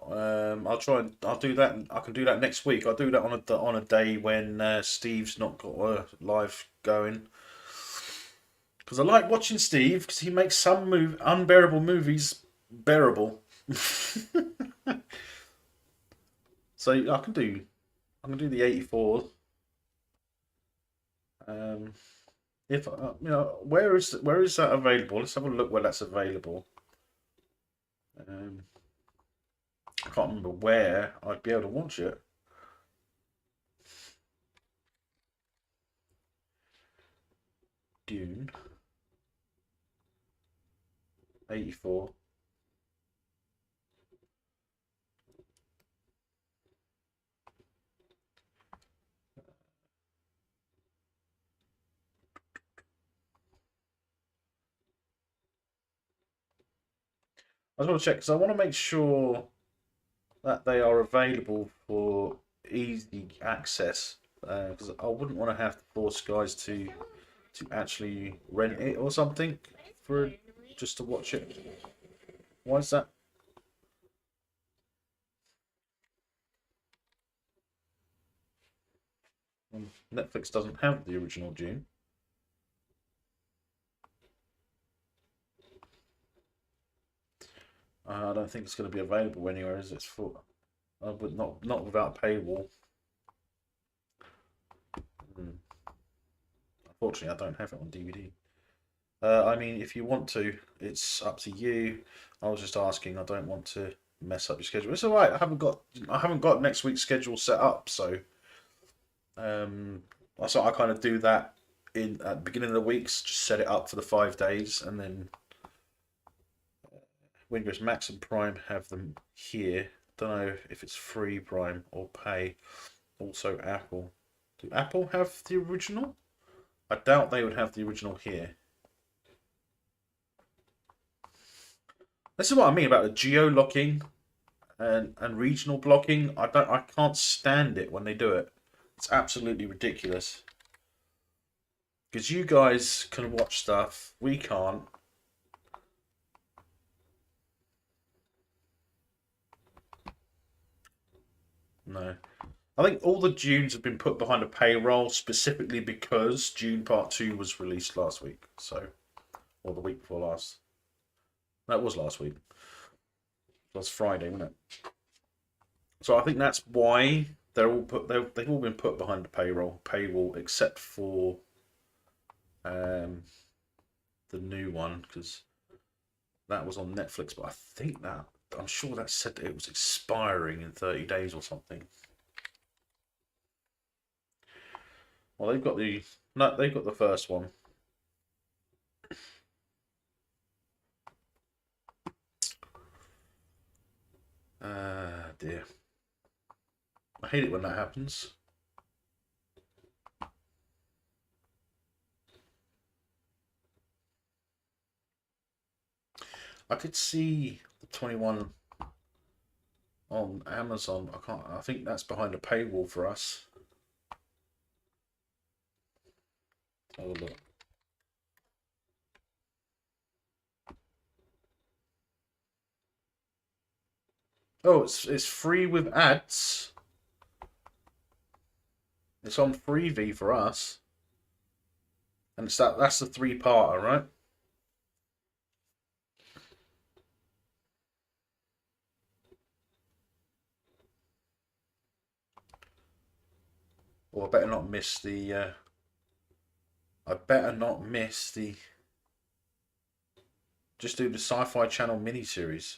I'll do that. I can do that next week. I'll do that on a day when Steve's not got a live going. Because I like watching Steve because he makes some unbearable movies bearable. So I can do the 84. If where is that available? Let's have a look where that's available. I can't remember where I'd be able to watch it. Dune 84. I just want to check because I want to make sure that they are available for easy access. Because I wouldn't want to have to force guys to actually rent it or something for just to watch it. Why is that? Netflix doesn't have the original Dune. I don't think it's going to be available anywhere, is it? For but not without paywall. Unfortunately, I don't have it on DVD. I mean, if you want to, it's up to you. I was just asking. I don't want to mess up your schedule. It's all right. I haven't got next week's schedule set up, so I kind of do that in at the beginning of the weeks. Just set it up for the 5 days, and then Windows Max and Prime have them here. Don't know if it's free Prime or pay. Also, Apple. Do Apple have the original? I doubt they would have the original here. This is what I mean about the geo-locking and regional blocking. I can't stand it when they do it. It's absolutely ridiculous. Because you guys can watch stuff, we can't. No. I think all the Dunes have been put behind a paywall specifically because Dune Part 2 was released last week. So, or the week before last. That was last week. That was Friday, wasn't it? So I think that's why they've all been put behind the paywall except for the new one, because that was on Netflix, but I'm sure that said that it was expiring in 30 days or something. Well, they've got the first one. Dear. I hate it when that happens. I did see the 21 on Amazon. I think that's behind a paywall for us. Have a look. Oh, it's free with ads. It's on Freevee for us. And that's the 3-parter, right? Or I better not miss the just do the Sci-Fi Channel miniseries.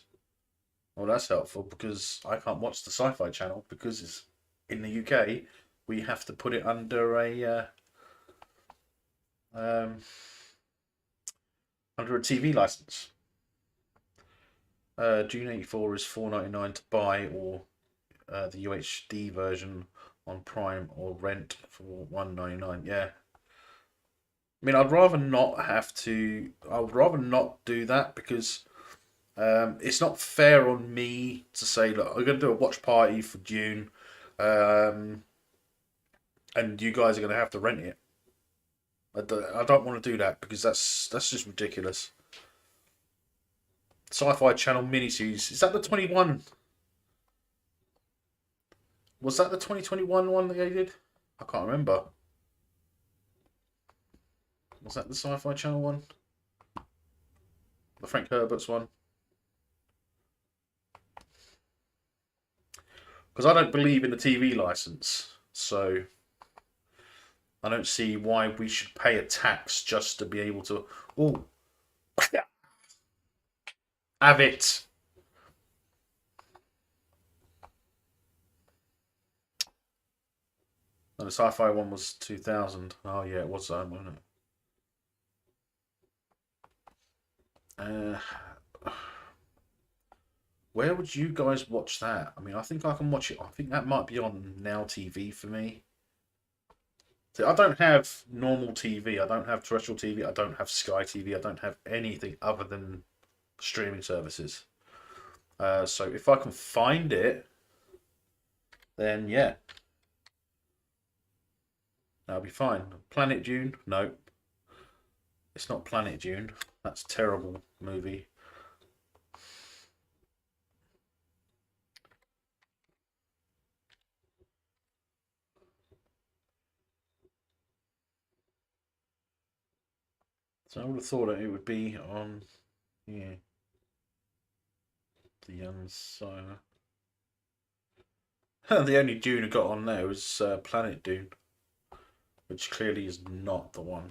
Well, that's helpful because I can't watch the Sci-Fi Channel because it's in the UK. We have to put it under a TV license. June '84 is $4.99 to buy, or the UHD version on Prime, or rent for $1.99. Yeah. I mean, I'd rather not have to. I would rather not do that because it's not fair on me to say, look, I'm going to do a watch party for Dune, and you guys are going to have to rent it. I don't want to do that because that's just ridiculous. Sci-Fi Channel miniseries. Is that the 21? Was that the 2021 one that they did? I can't remember. Was that the Sci-Fi Channel one? The Frank Herbert's one? Because I don't believe in the TV license, so I don't see why we should pay a tax just to be able to. Oh, have it. No, the sci-fi one was 2000. Oh yeah, it was that, wasn't it? Where would you guys watch that? I mean, I think I can watch it. I think that might be on Now TV for me. See, I don't have normal TV. I don't have terrestrial TV. I don't have Sky TV. I don't have anything other than streaming services. So if I can find it, then yeah, that'll be fine. Planet Dune? No, it's not Planet Dune. That's a terrible movie. So I would have thought that it would be on, yeah, the Unsire. The only Dune I got on there was Planet Dune, which clearly is not the one.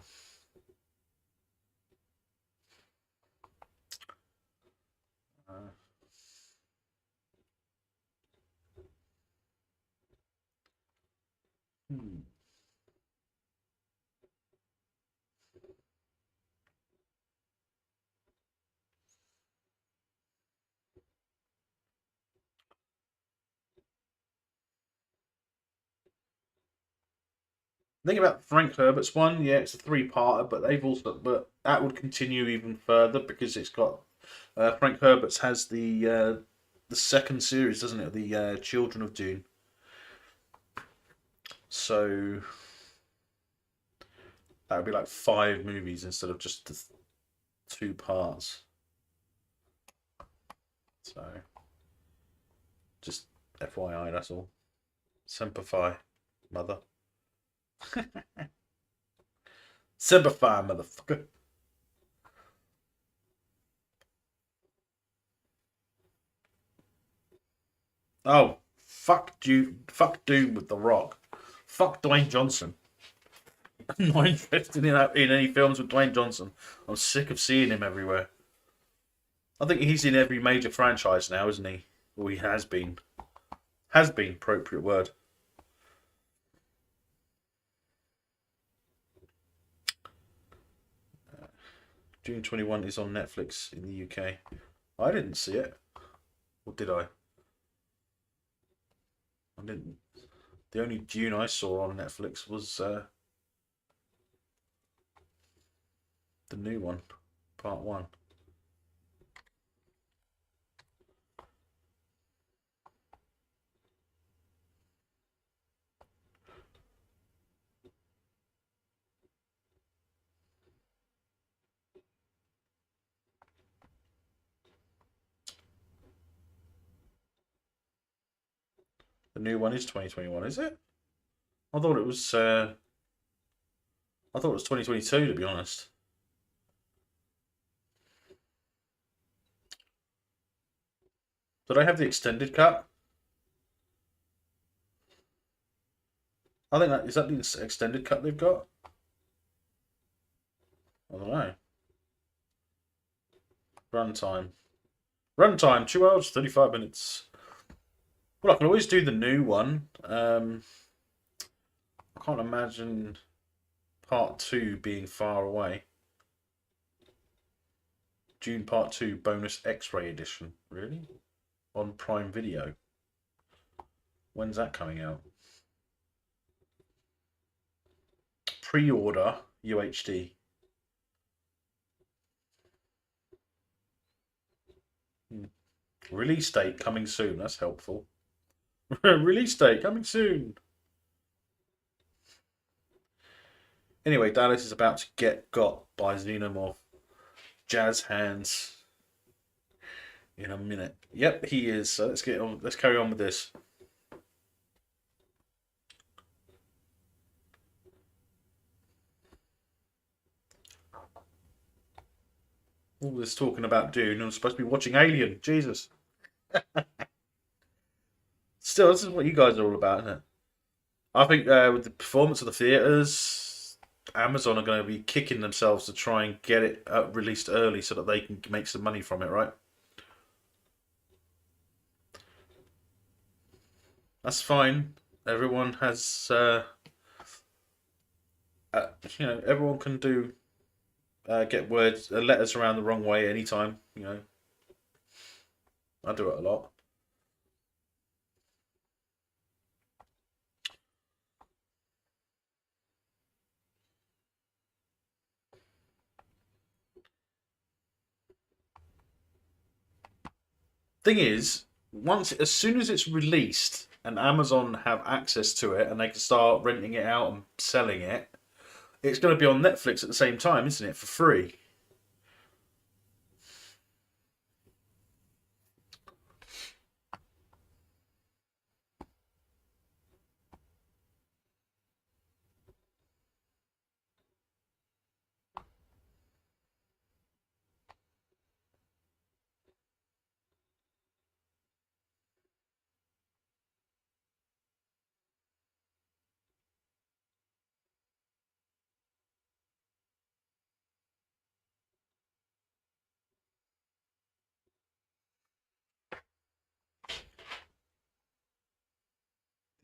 Uh, hmm. Think about Frank Herbert's one. Yeah, it's a three-parter, but that would continue even further because it's got Frank Herbert's has the second series, doesn't it? The Children of Dune. So that would be like 5 movies instead of just the 2 parts. So just FYI, that's all. Semper Fi, mother. Semper Fi, motherfucker. Oh, fuck Doom with The Rock. Fuck Dwayne Johnson. I'm not interested in any films with Dwayne Johnson. I'm sick of seeing him everywhere. I think he's in every major franchise now, isn't he? Or he has been. Has been, appropriate word. June 21 is on Netflix in the UK. I didn't see it. Or did I? I didn't. The only Dune I saw on Netflix was the new one, part 1. The new one is 2021, is it? I thought it was. I thought it was 2022, to be honest. Did I have the extended cut? I think is that the extended cut they've got. I don't know. Runtime. Runtime 2 hours 35 minutes. Well, I can always do the new one. I can't imagine part 2 being far away. June part 2 bonus X-ray edition. Really? On Prime Video. When's that coming out? Pre-order UHD. Release date coming soon. That's helpful. Release date coming soon. Anyway, Dallas is about to get got by Xenomorph Jazz Hands in a minute. Yep, he is. So let's get on. Let's carry on with this. All this talking about Dune. I'm supposed to be watching Alien. Jesus. Still, this is what you guys are all about, isn't it? I think with the performance of the theaters, Amazon are going to be kicking themselves to try and get it released early so that they can make some money from it, right? That's fine. Everyone has, everyone can do get words, letters around the wrong way anytime. I do it a lot. Thing is, as soon as it's released and Amazon have access to it and they can start renting it out and selling it, it's going to be on Netflix at the same time, isn't it, for free?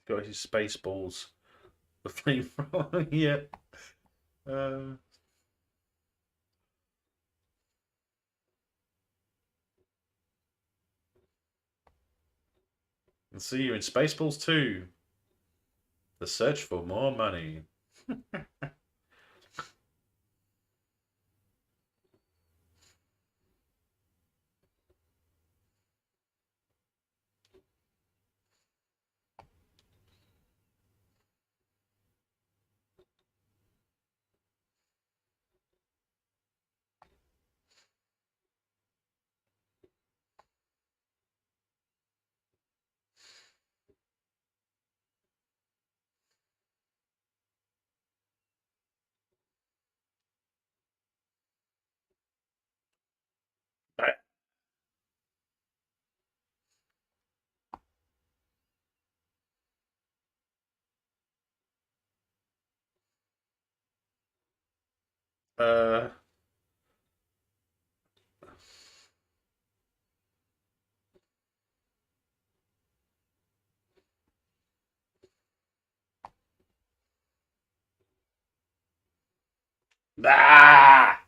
Got his space balls, the flamethrower. Yeah. Uh, and see you in Spaceballs 2. The search for more money. Uh, ah!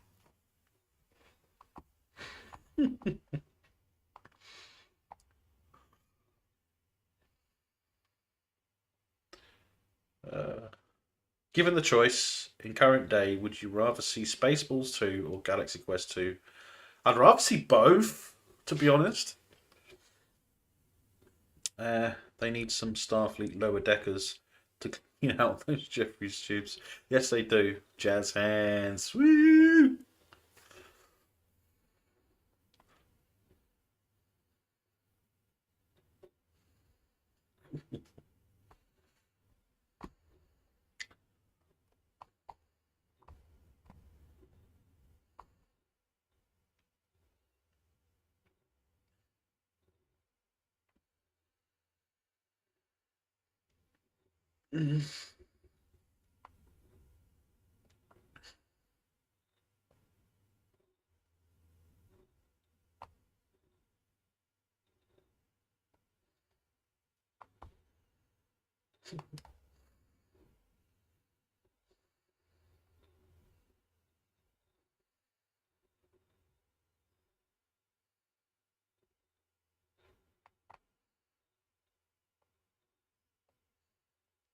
uh, Given the choice, in current day, would you rather see Spaceballs 2 or Galaxy Quest 2? I'd rather see both, to be honest. They need some Starfleet lower deckers to clean out those Jeffries tubes. Yes, they do. Jazz hands. Woo!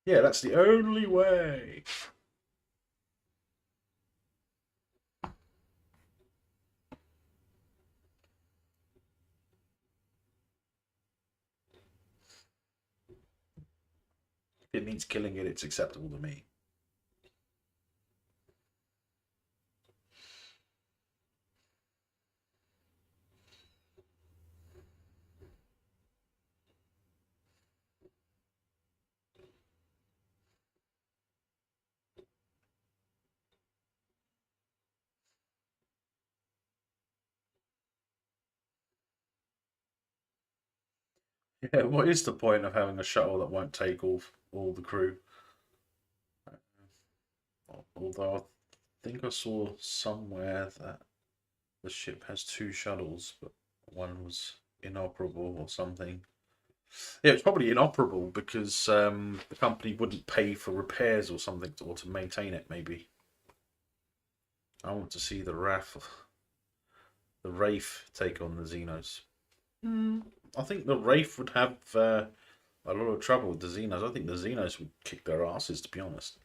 Yeah, that's the only way. If it means killing it, it's acceptable to me. Yeah, what is the point of having a shuttle that won't take all the crew? Although I think I saw somewhere that the ship has two shuttles, but one was inoperable or something. Yeah, it's probably inoperable because the company wouldn't pay for repairs or something or to maintain it. Maybe I want to see the Wraith take on the Xenos. I think the Wraith would have a lot of trouble with the Xenos. I think the Xenos would kick their asses, to be honest.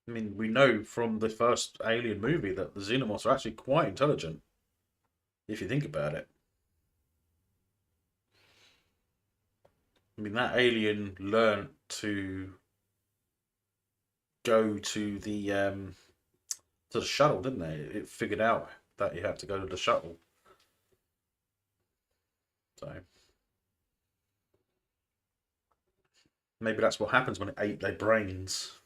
I mean, we know from the first Alien movie that the Xenomorphs are actually quite intelligent, if you think about it. I mean, that alien learned to go to the shuttle, didn't they? It figured out that you had to go to the shuttle. So maybe that's what happens when it ate their brains.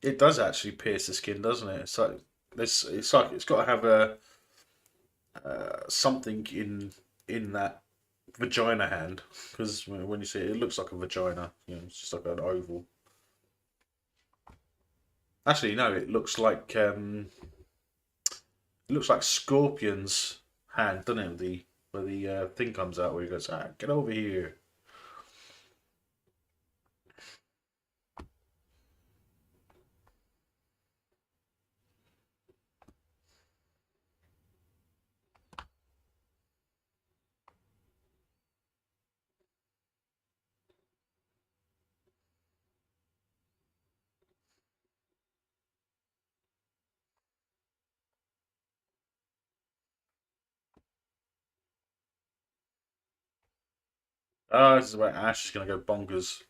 It does actually pierce the skin, doesn't it? So it's like it's got to have a something in that. vagina hand, because when you see it, it looks like a vagina. You know, it's just like an oval. Actually, no, it looks like Scorpion's hand, doesn't it? The where the thing comes out where he goes, ah, get over here. Oh, this is where Ash is gonna go bonkers.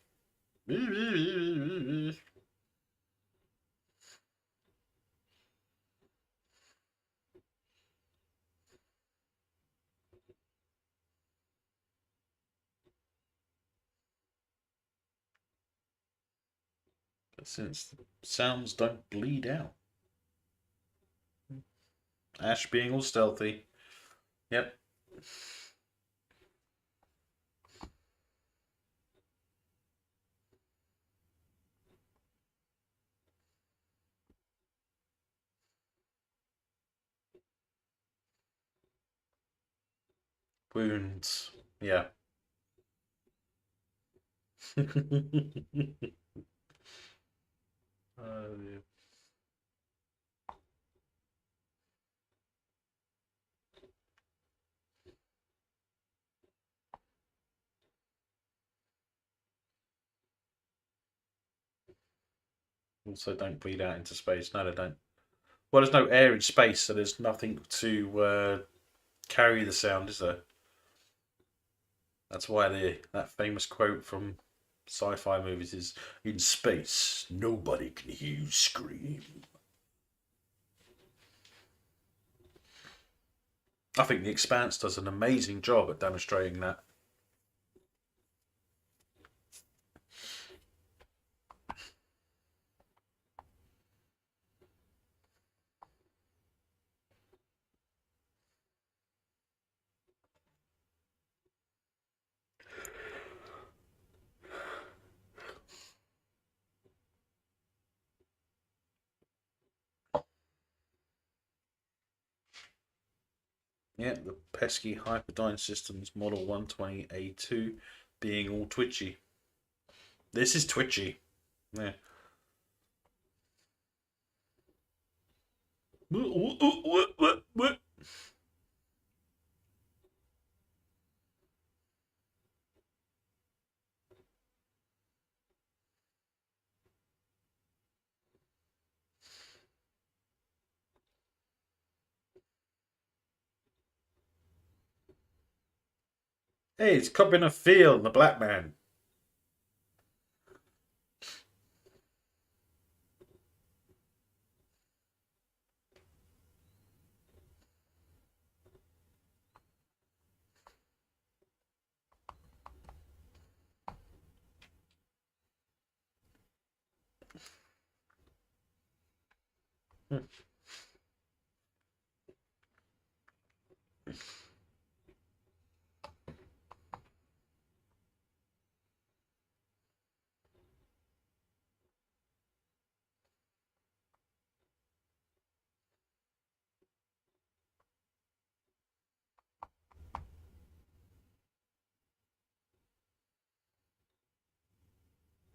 Since sounds don't bleed out. Ash being all stealthy. Yep. Wounds. Yeah. Yeah. Also, don't bleed out into space. No, they don't. Well, there's no air in space, so there's nothing to carry the sound, is there? That's why that famous quote from sci-fi movies is, "In space, nobody can hear you scream." I think The Expanse does an amazing job at demonstrating that. Yeah, the pesky Hyperdyne Systems Model 120A2 being all twitchy. This is twitchy. Yeah. Hey, it's Cop in a Field, the Black Man.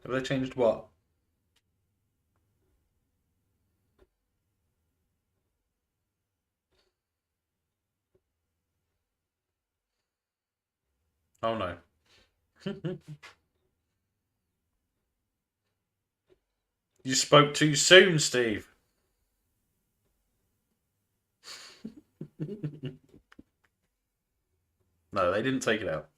Have they changed what? Oh no. You spoke too soon, Steve. No, they didn't take it out.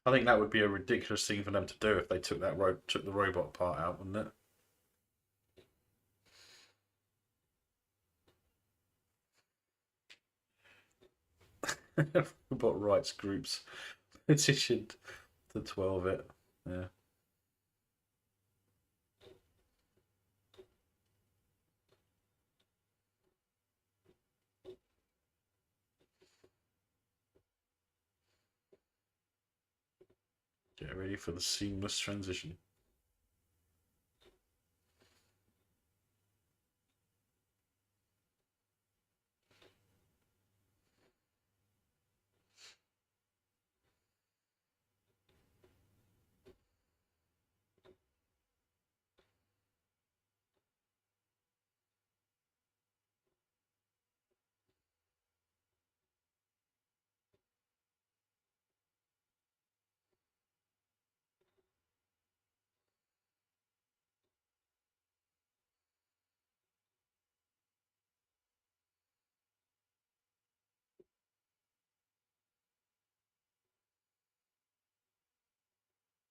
I think that would be a ridiculous thing for them to do if they took the robot part out, wouldn't it? Robot rights groups petitioned to 12 it. Yeah. Get ready for the seamless transition.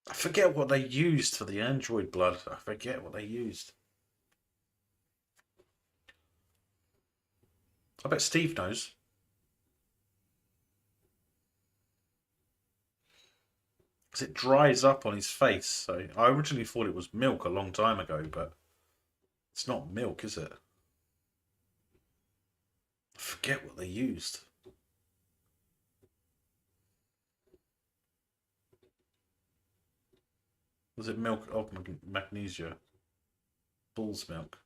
I forget what they used for the android blood. I forget what they used. I bet Steve knows. Because it dries up on his face. So I originally thought it was milk a long time ago, but it's not milk, is it? I forget what they used. Was it milk of magnesia? Bull's milk.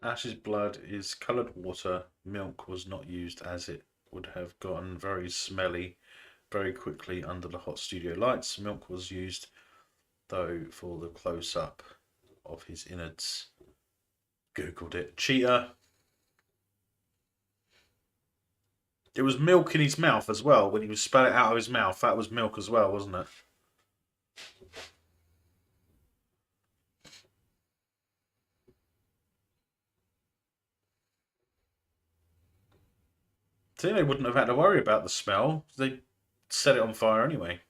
Ash's blood is coloured water. Milk was not used as it would have gotten very smelly very quickly under the hot studio lights. Milk was used, though, for the close up of his innards. Googled it. Cheater. It was milk in his mouth as well. When he was spat it out of his mouth, that was milk as well, wasn't it? See, they wouldn't have had to worry about the smell. They set it on fire anyway.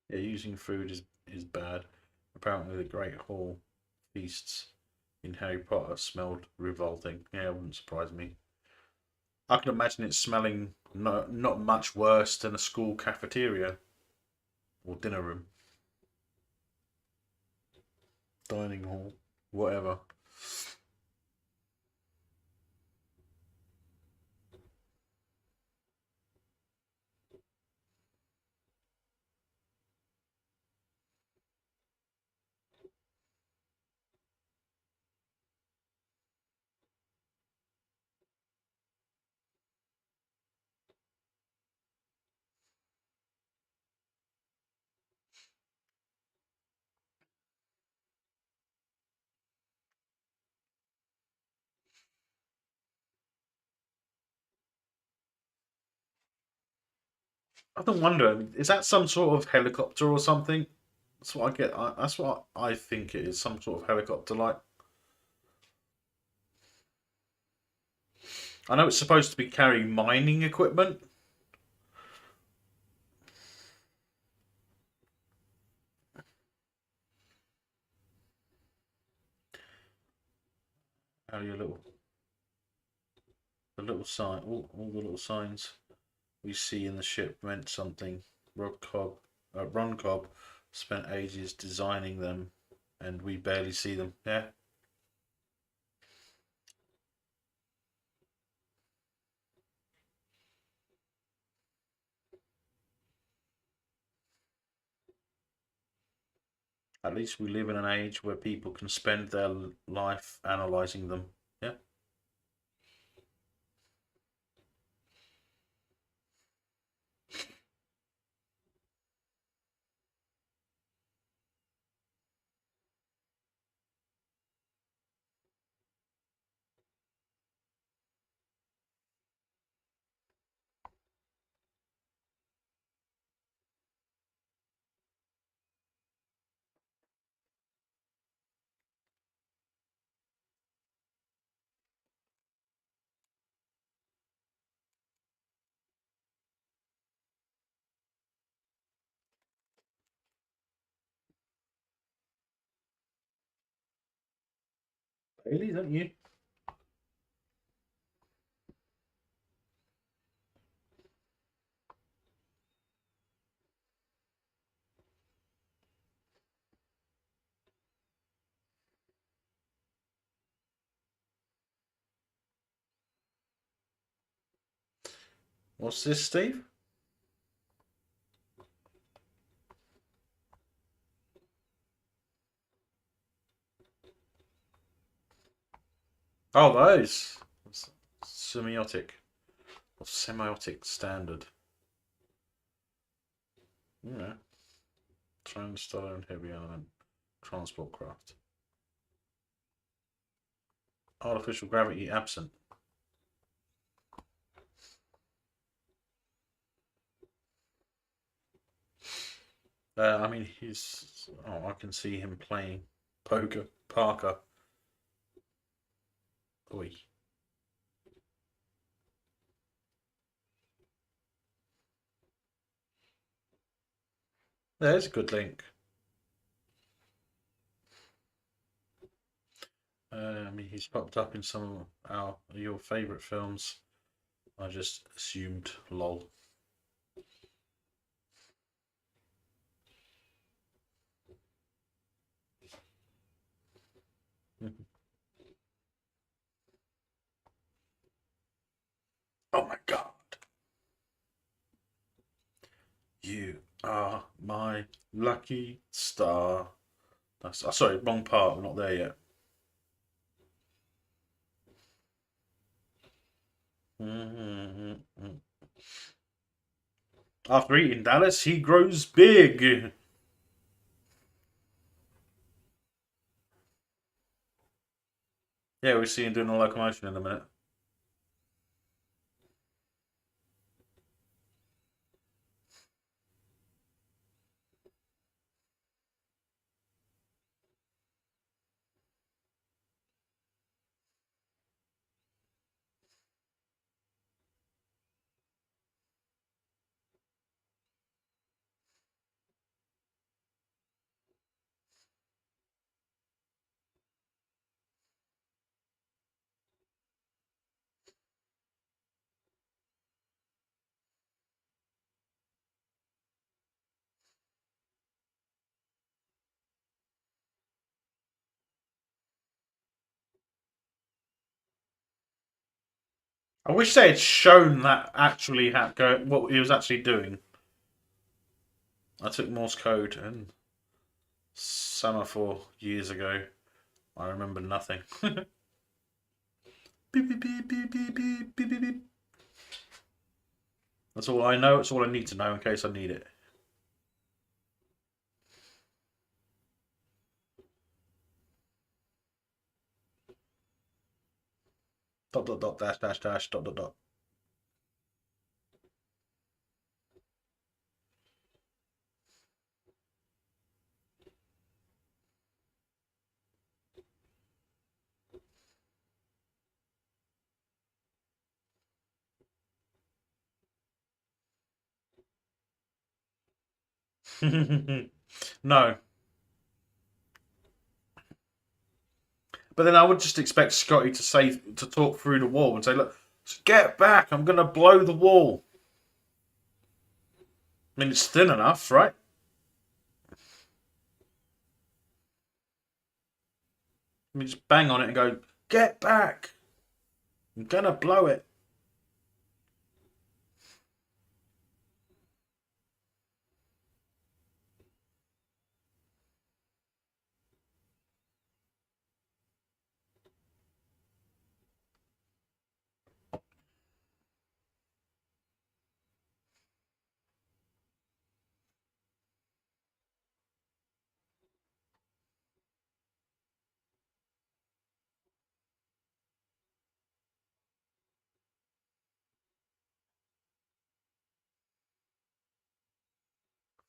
Yeah, using food is bad. Apparently, the Great Hall feasts in Harry Potter smelled revolting. Yeah, it wouldn't surprise me. I can imagine it smelling not much worse than a school cafeteria or dinner room, dining hall, whatever. I don't wonder, is that some sort of helicopter or something? That's what I get. That's what I think it is. Some sort of helicopter, like I know it's supposed to be carrying mining equipment. The little sign, all the little signs we see in the ship meant something. Ron Cobb spent ages designing them, and we barely see them. Yeah. At least we live in an age where people can spend their life analysing them. Yeah. Bailey, don't you? What's this, Steve? Oh, those. Semiotic or semiotic standard. Yeah. Transstellar and heavy element transport craft. Artificial gravity absent. I mean, he's. Oh, I can see him playing poker. Parker. Oi. There's a good link. I mean, he's popped up in some of your favourite films. I just assumed, lol. Oh my god. You are my lucky star. That's, sorry, wrong part. We're not there yet. After eating Dallas, he grows big. Yeah, we'll see him doing a locomotion in a minute. I wish they had shown that actually what he was actually doing. I took Morse code and semaphore years ago. I remember nothing. Beep, beep, beep, beep, beep, beep, beep, beep, beep. That's all I know. It's all I need to know in case I need it. Dot dot dot dash dash dash dot dot dot. No. But then I would just expect Scotty to talk through the wall and say, "Look, Get back! I'm gonna blow the wall. I mean, it's thin enough, right? Let me just bang on it and go, get back! I'm gonna blow it.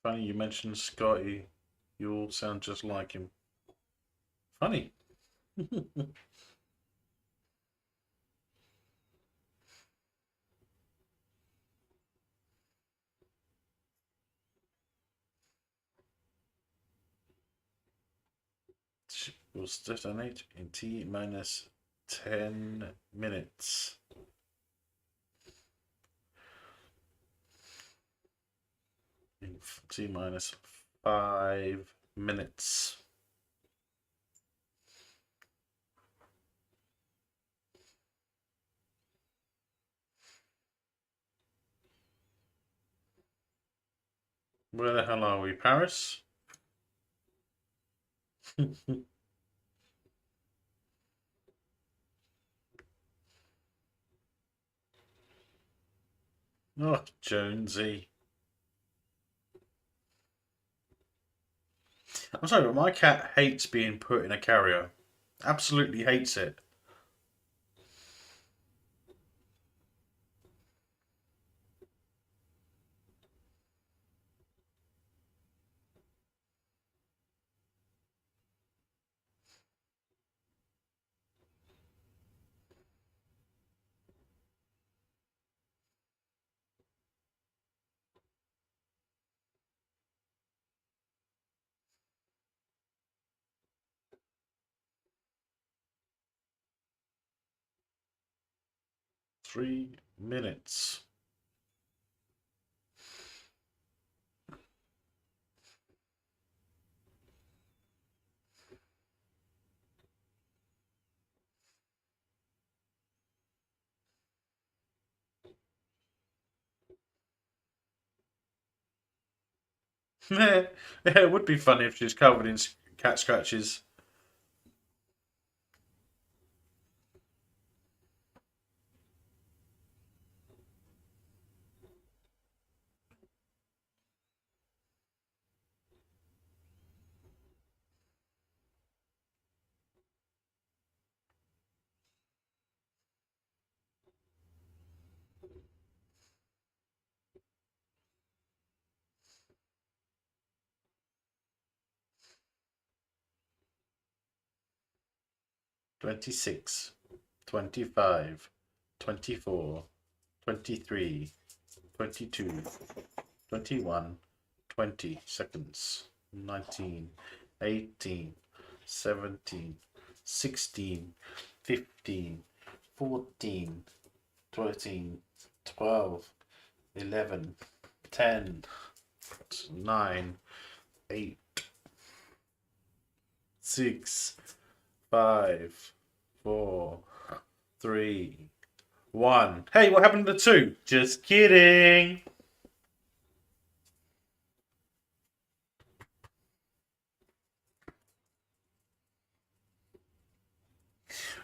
Funny you mentioned Scotty. You all sound just like him. Funny. Will detonate in T minus 10 minutes. In T minus 5 minutes. Where the hell are we? Paris? Oh, Jonesy. I'm sorry, but my cat hates being put in a carrier. Absolutely hates it. Three minutes. It would be funny if she's covered in cat scratches. "26, 25, 24, 23, 22, 21, 20 seconds. 19, 18, 17, 16, 15, 14, 13, 12, 11, 10, 9, 8, 6, 5, 4, 3, 1. Hey, what happened to the 2? Just kidding.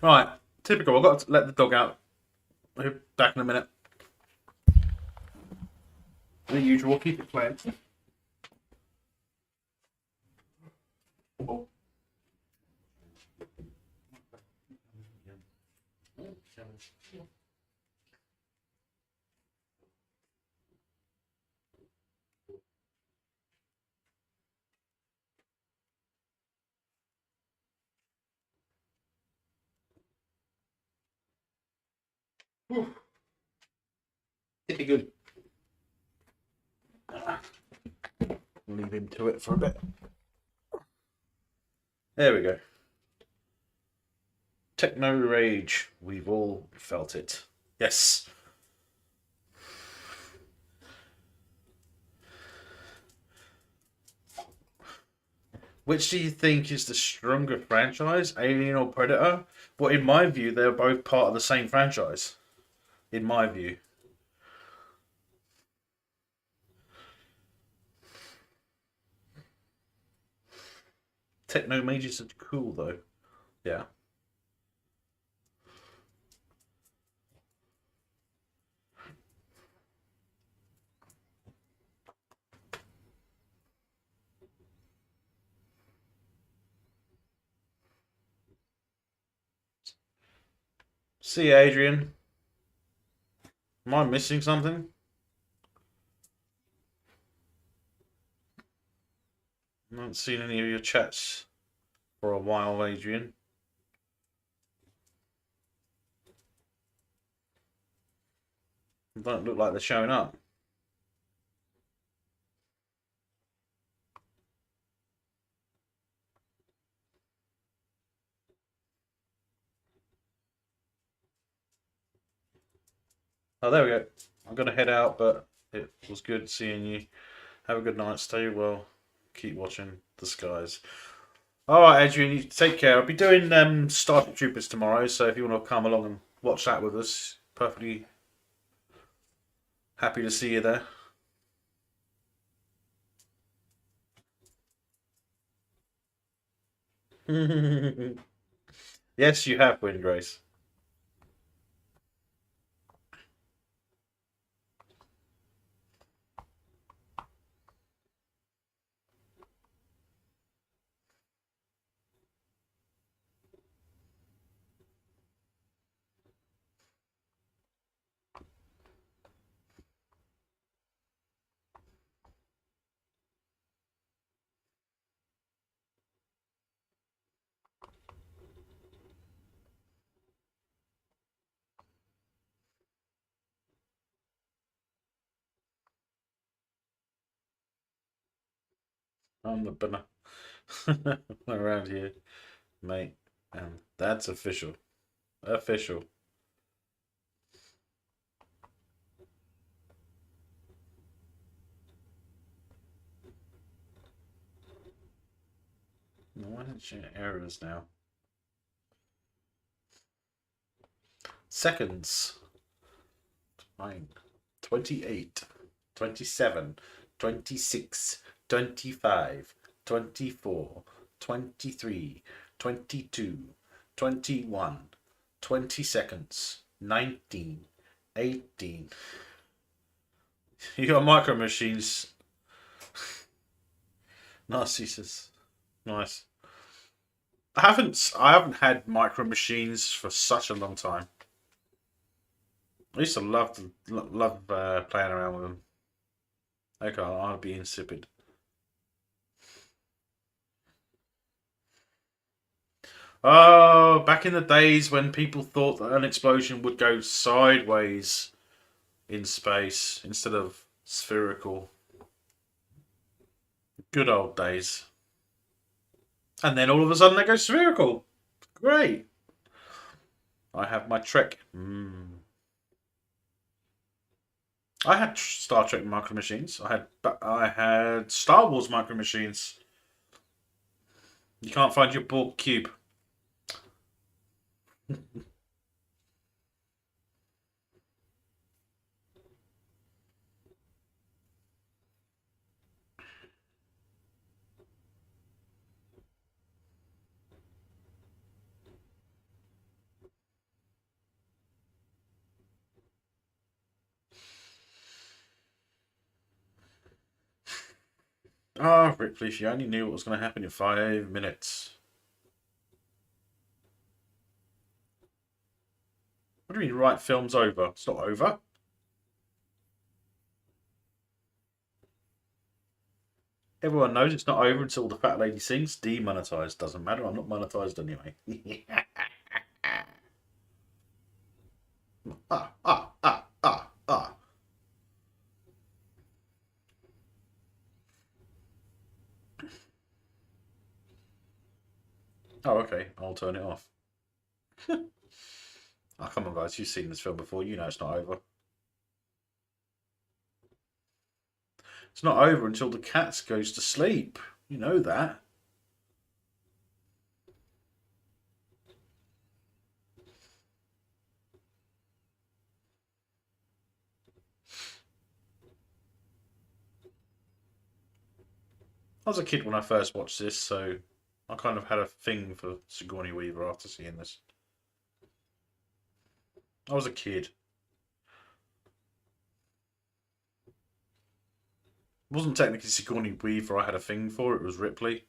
Right, typical. I've got to let the dog out. We'll be back in a minute. The usual, keep it playing. Oh. It'd be good. Leave him to it for a bit. There we go. Techno rage. We've all felt it. Yes. Which do you think is the stronger franchise, Alien or Predator? Well, in my view, they're both part of the same franchise. In my view. Techno Mages are cool, though. Yeah. See you, Adrian. Am I missing something? I haven't seen any of your chats for a while, Adrian. They don't look like they're showing up. Oh, there we go. I'm going to head out, but it was good seeing you. Have a good night. Stay well. Keep watching the skies. All right, Adrian, you take care. I'll be doing Star Troopers tomorrow, so if you want to come along and watch that with us, perfectly happy to see you there. Yes, you have, Wind Grace. I'm the banana around here, mate. And that's official. Official. No, why didn't show errors now? Seconds. Fine. 28, 27, 26, 25, 24, 23, 22, 21, 20 seconds, 19, 18. You got micro machines. Narcissus. Nice. I haven't had micro machines for such a long time. I used to love playing around with them. Okay, I'll be insipid. Oh, back in the days when people thought that an explosion would go sideways in space instead of spherical. Good old days. And then all of a sudden they go spherical. Great. I have my Trek. I had Star Trek micro machines. I had Star Wars micro machines. You can't find your Borg cube. Ah, oh, Ripley, if you only knew what was going to happen in 5 minutes. What do you mean, right, film's over? It's not over. Everyone knows it's not over until the fat lady sings. Demonetized. Doesn't matter. I'm not monetized anyway. ah, ah, ah, ah, ah. Oh, okay. I'll turn it off. Oh, come on, guys. You've seen this film before. You know it's not over. It's not over until the cat goes to sleep. You know that. I was a kid when I first watched this, so I kind of had a thing for Sigourney Weaver after seeing this. I was a kid. It wasn't technically Sigourney Weaver I had a thing for, it was Ripley.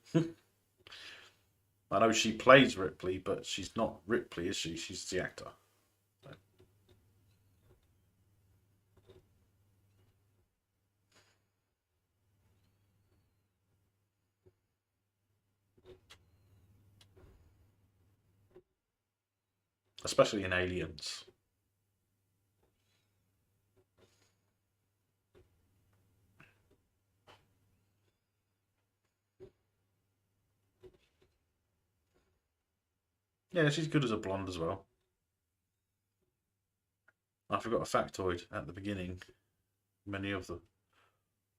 I know she plays Ripley, but she's not Ripley, is she? She's the actor. Especially in Aliens. Yeah, she's good as a blonde as well. I forgot a factoid at the beginning. Many of the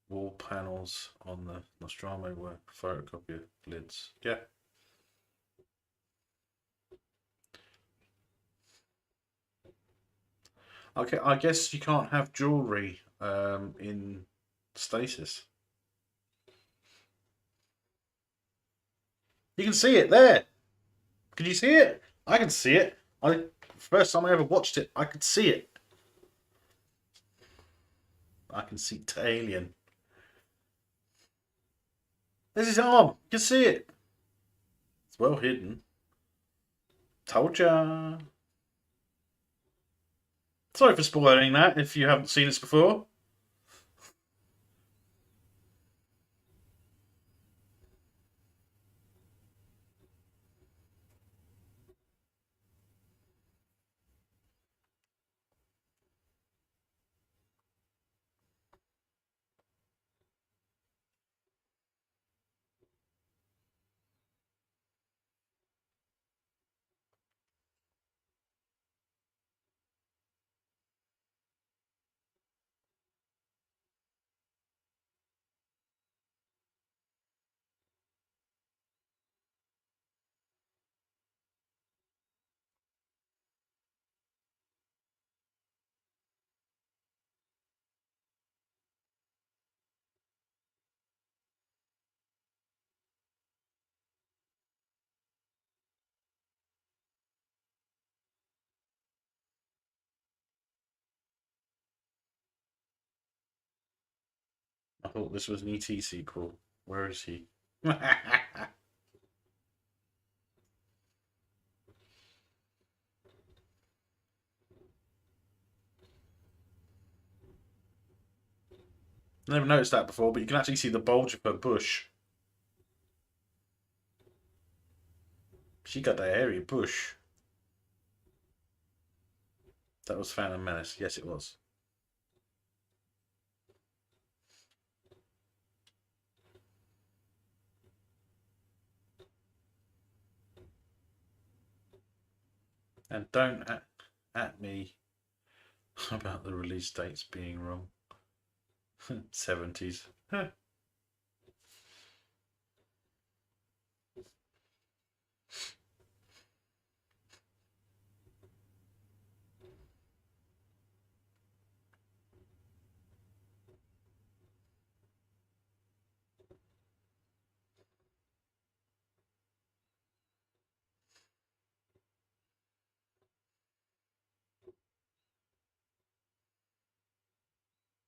wall panels on the Nostromo were photocopier lids. Yeah. Okay, I guess you can't have jewellery in stasis. You can see it there. Can you see it? I can see it. First time I ever watched it, I could see it. I can see the alien. There's his arm. You can see it. It's well hidden. Told ya. Sorry for spoiling that if you haven't seen this before. I thought this was an ET sequel. Where is he? Never noticed that before, but you can actually see the bulge of her bush. She got that hairy bush. That was Phantom Menace. Yes, it was. And don't at me about the release dates being wrong. 70s.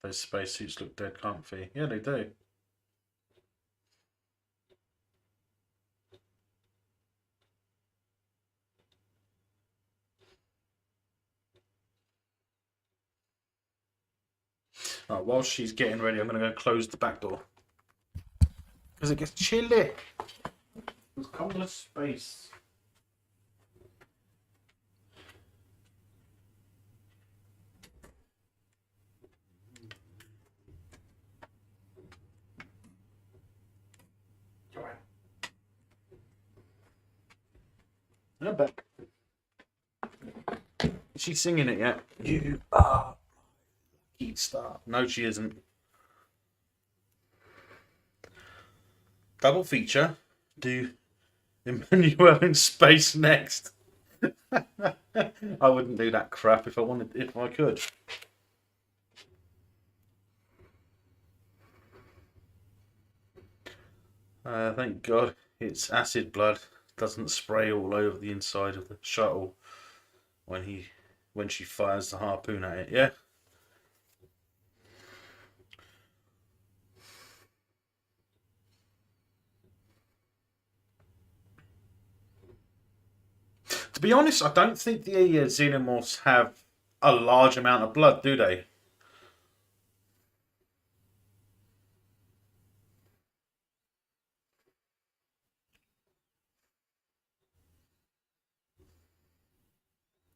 Those spacesuits look dead comfy. Yeah, they do. Right, while she's getting ready, I'm going to go close the back door. Because it gets chilly. There's countless space. I'm back. Is she singing it yet? You are lucky star. No, she isn't. Double feature. Do Emmanuel in space next. I wouldn't do that crap if I could. Thank God it's acid blood. Doesn't spray all over the inside of the shuttle when she fires the harpoon at it. Yeah. To be honest, I don't think the xenomorphs have a large amount of blood, do they?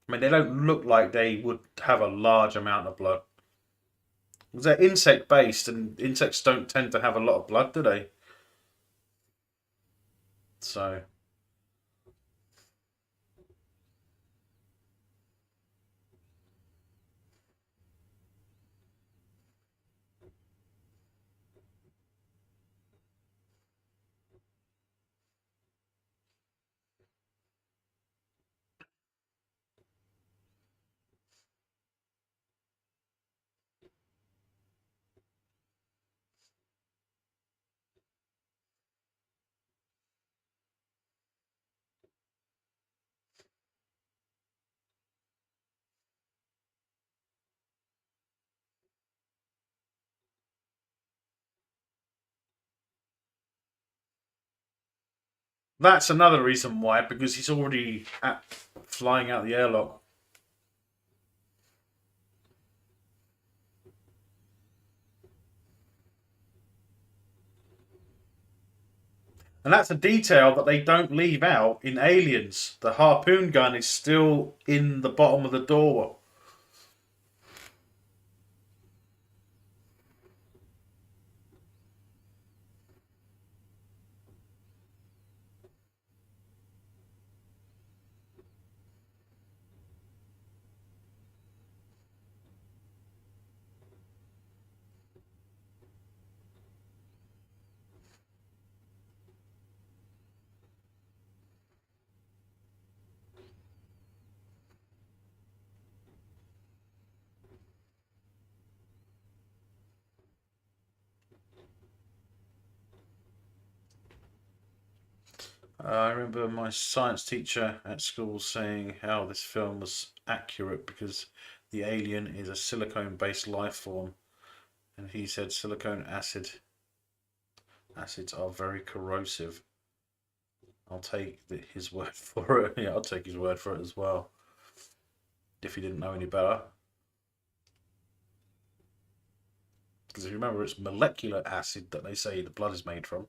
I mean, they don't look like they would have a large amount of blood. Because they're insect based, and insects don't tend to have a lot of blood, do they? So. That's another reason why, because he's already flying out the airlock. And that's a detail that they don't leave out in Aliens. The harpoon gun is still in the bottom of the door. I remember my science teacher at school saying how this film was accurate because the alien is a silicone-based life form, and he said silicone acids are very corrosive. I'll take his word for it. Yeah, I'll take his word for it as well. If he didn't know any better, because if you remember, it's molecular acid that they say the blood is made from,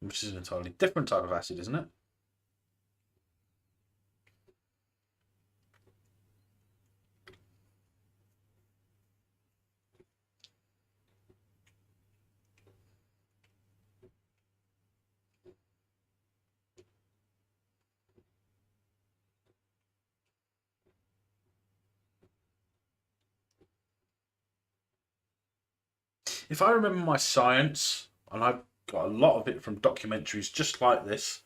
which is an entirely different type of acid, isn't it? If I remember my science, and I've got a lot of it from documentaries just like this.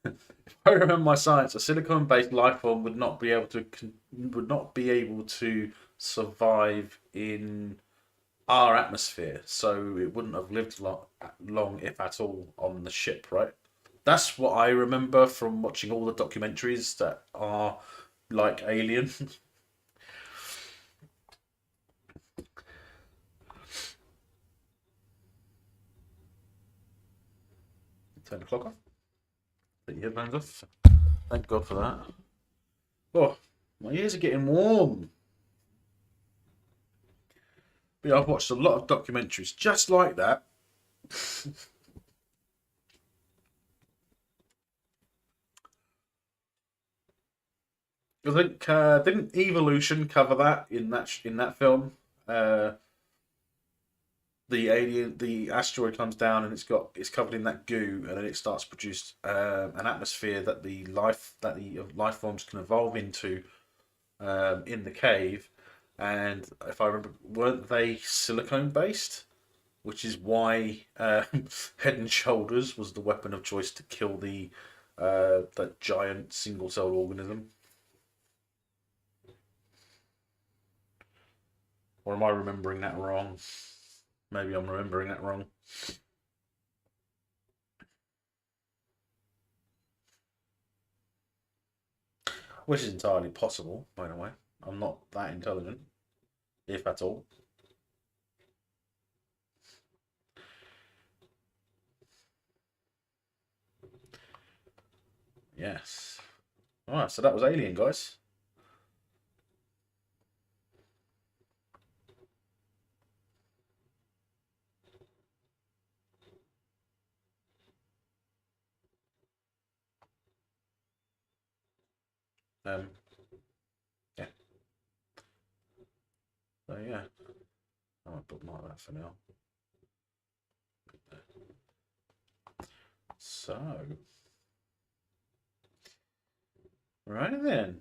If I remember my science, a silicon-based life form would not be able to survive in our atmosphere, so it wouldn't have lived long, if at all, on the ship, right? That's what I remember from watching all the documentaries that are like Alien. 10 o'clock off. Take your headphones off. Thank God for that. Oh, my ears are getting warm. But yeah, I've watched a lot of documentaries just like that. I think didn't Evolution cover that in that film? the asteroid comes down and it's covered in that goo, and then it starts to produce an atmosphere that the life forms can evolve into in the cave. And if I remember, weren't they silicone based? Which is why Head and Shoulders was the weapon of choice to kill that giant single celled organism. Or am I remembering that wrong? Maybe I'm remembering that wrong. Which is entirely possible, by the way. I'm not that intelligent, if at all. Yes. Alright, so that was Alien, guys. Yeah. So yeah, I might bookmark that for now. So, right then.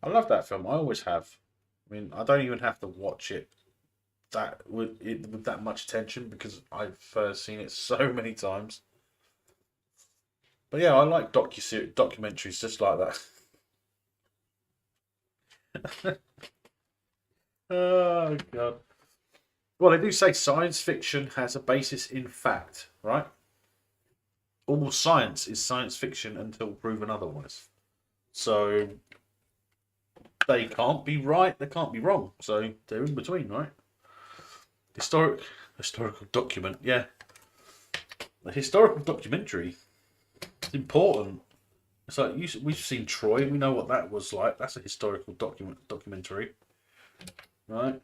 I love that film. I always have. I mean, I don't even have to watch it with that much attention because I've seen it so many times. But yeah, I like documentaries just like that. Oh god. Well, they do say science fiction has a basis in fact, right? All science is science fiction until proven otherwise. So they can't be right, they can't be wrong. So they're in between, right? Historical document, yeah. The historical documentary. It's important. It's like we've seen Troy. We know what that was like. That's a historical documentary, right?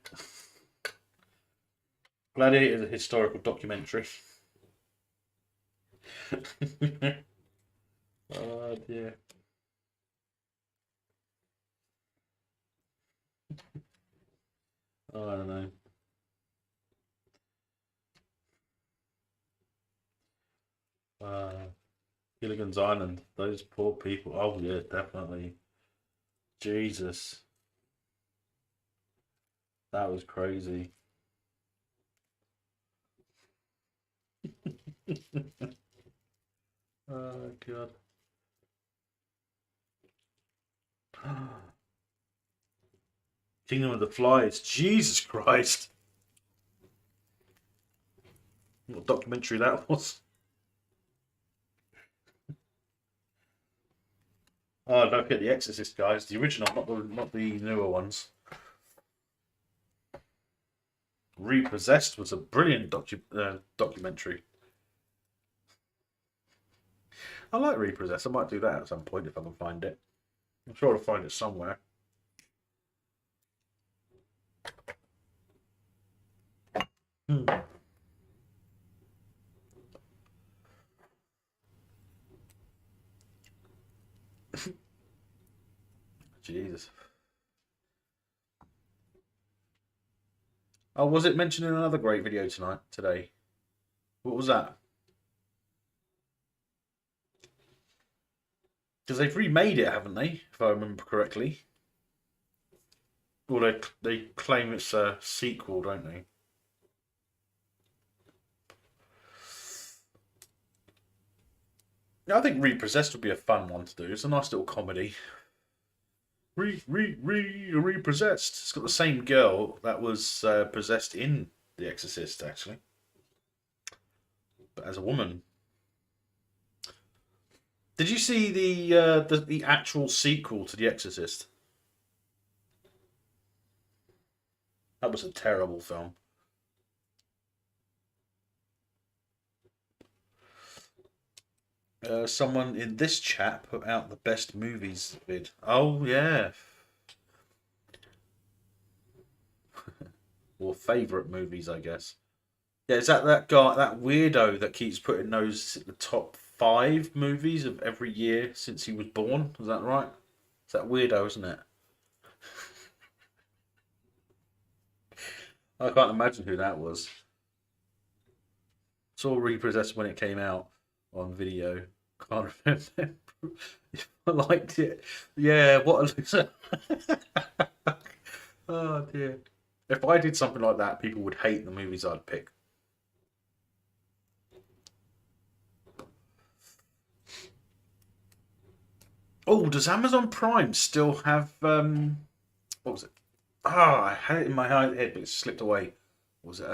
Gladiator is a historical documentary. Oh dear. Oh, I don't know. Gilligan's Island. Those poor people. Oh yeah, definitely. Jesus, that was crazy. Oh god. Kingdom of the Flies. Jesus Christ. What documentary that was. Oh, don't forget The Exorcist, guys. The original, not the newer ones. Repossessed was a brilliant documentary. I like Repossessed. I might do that at some point if I can find it. I'm sure I'll find it somewhere. Hmm. Jesus. Oh, was it mentioned in another great video today? What was that? Because they've remade it, haven't they? If I remember correctly. Well, they claim it's a sequel, don't they? Yeah, I think Repossessed would be a fun one to do. It's a nice little comedy. Repossessed. It's got the same girl that was possessed in The Exorcist, actually, but as a woman. Did you see the actual sequel to The Exorcist? That was a terrible film. Someone in this chat put out the best movies vid. Oh yeah. Or favourite movies, I guess. Yeah, is that guy, that weirdo that keeps putting those at the top 5 movies of every year since he was born? Is that right? It's that weirdo, isn't it? I can't imagine who that was. Saw Repossessed when it came out on video. Can't remember if I liked it. Yeah, what a loser. Oh dear. If I did something like that, people would hate the movies I'd pick. Oh, does Amazon Prime still have what was it? Ah, I had it in my head, but it slipped away. What was it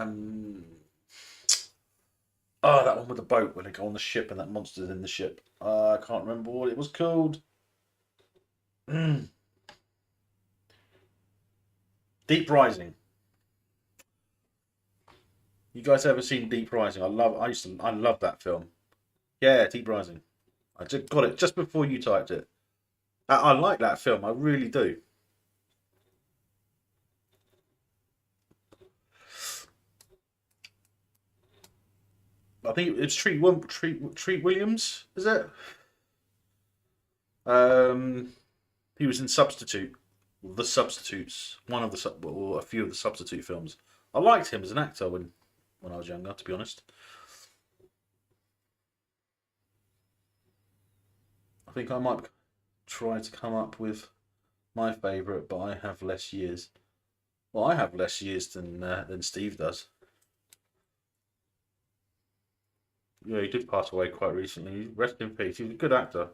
oh, that one with the boat when they go on the ship and that monster's in the ship. I can't remember what it was called. Deep Rising. You guys ever seen Deep Rising? I love that film. Yeah, Deep Rising. I just got it just before you typed it. I like that film. I really do. I think it's Treat Williams. Is it? Um, he was in Substitute, The Substitutes, one of the or a few of the Substitute films. I liked him as an actor when I was younger, to be honest. I think I might try to come up with my favourite, but I have less years. Well, I have less years than Steve does. Yeah, he did pass away quite recently. Rest in peace. He was a good actor.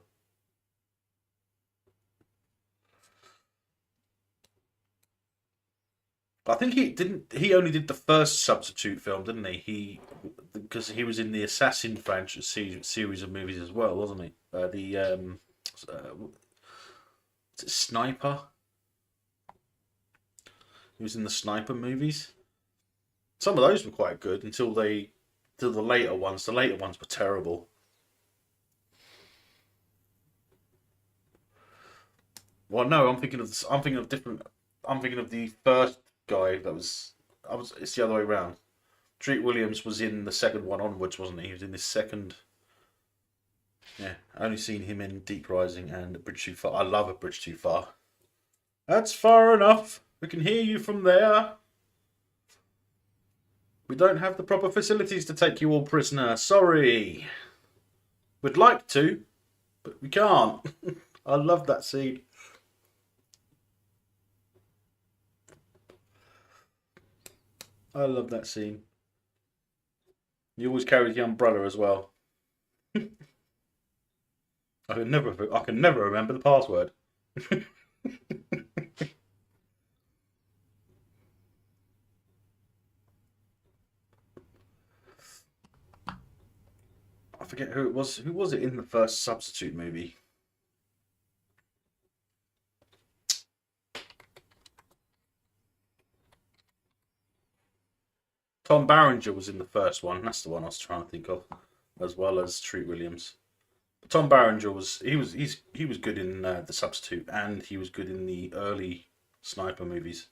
I think he didn't. He only did the first Substitute film, didn't he? Because he was in the Assassin franchise series of movies as well, wasn't he? Uh, is it Sniper. He was in the Sniper movies. Some of those were quite good till the later ones. The later ones were terrible. Well, no, I'm thinking of different. I'm thinking of the first guy that was. I was. It's the other way around. Treat Williams was in the second one onwards, wasn't he? He was in this second. Yeah, I only seen him in Deep Rising and A Bridge Too Far. I love A Bridge Too Far. That's far enough. We can hear you from there. We don't have the proper facilities to take you all prisoner. Sorry. We'd like to, but we can't. I love that scene. I love that scene. He always carries the umbrella as well. I can never remember the password. I forget who it was. Who was it in the first Substitute movie? Tom Barringer was in the first one. That's the one I was trying to think of, as well as Treat Williams. Tom Barringer he was good in the Substitute, and he was good in the early Sniper movies.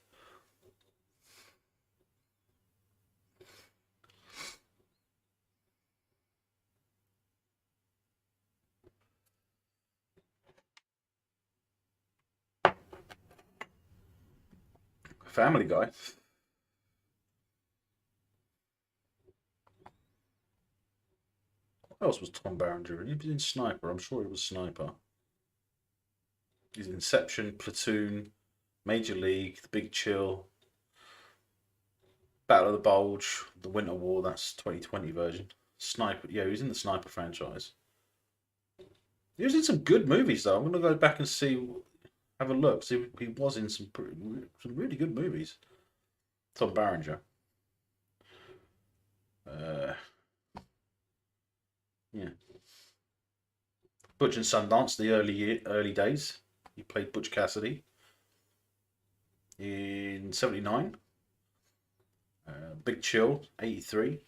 Family Guy. What else was Tom Barringer in? He was in Sniper. I'm sure he was Sniper. He's in Inception, Platoon, Major League, The Big Chill, Battle of the Bulge, The Winter War. That's 2020 version. Sniper. Yeah, he was in the Sniper franchise. He was in some good movies though. I'm gonna go back and have a look. See, he was in some really good movies. Tom Barringer. Uh, yeah. Butch and Sundance, the early days. He played Butch Cassidy in '79. Big Chill, '83.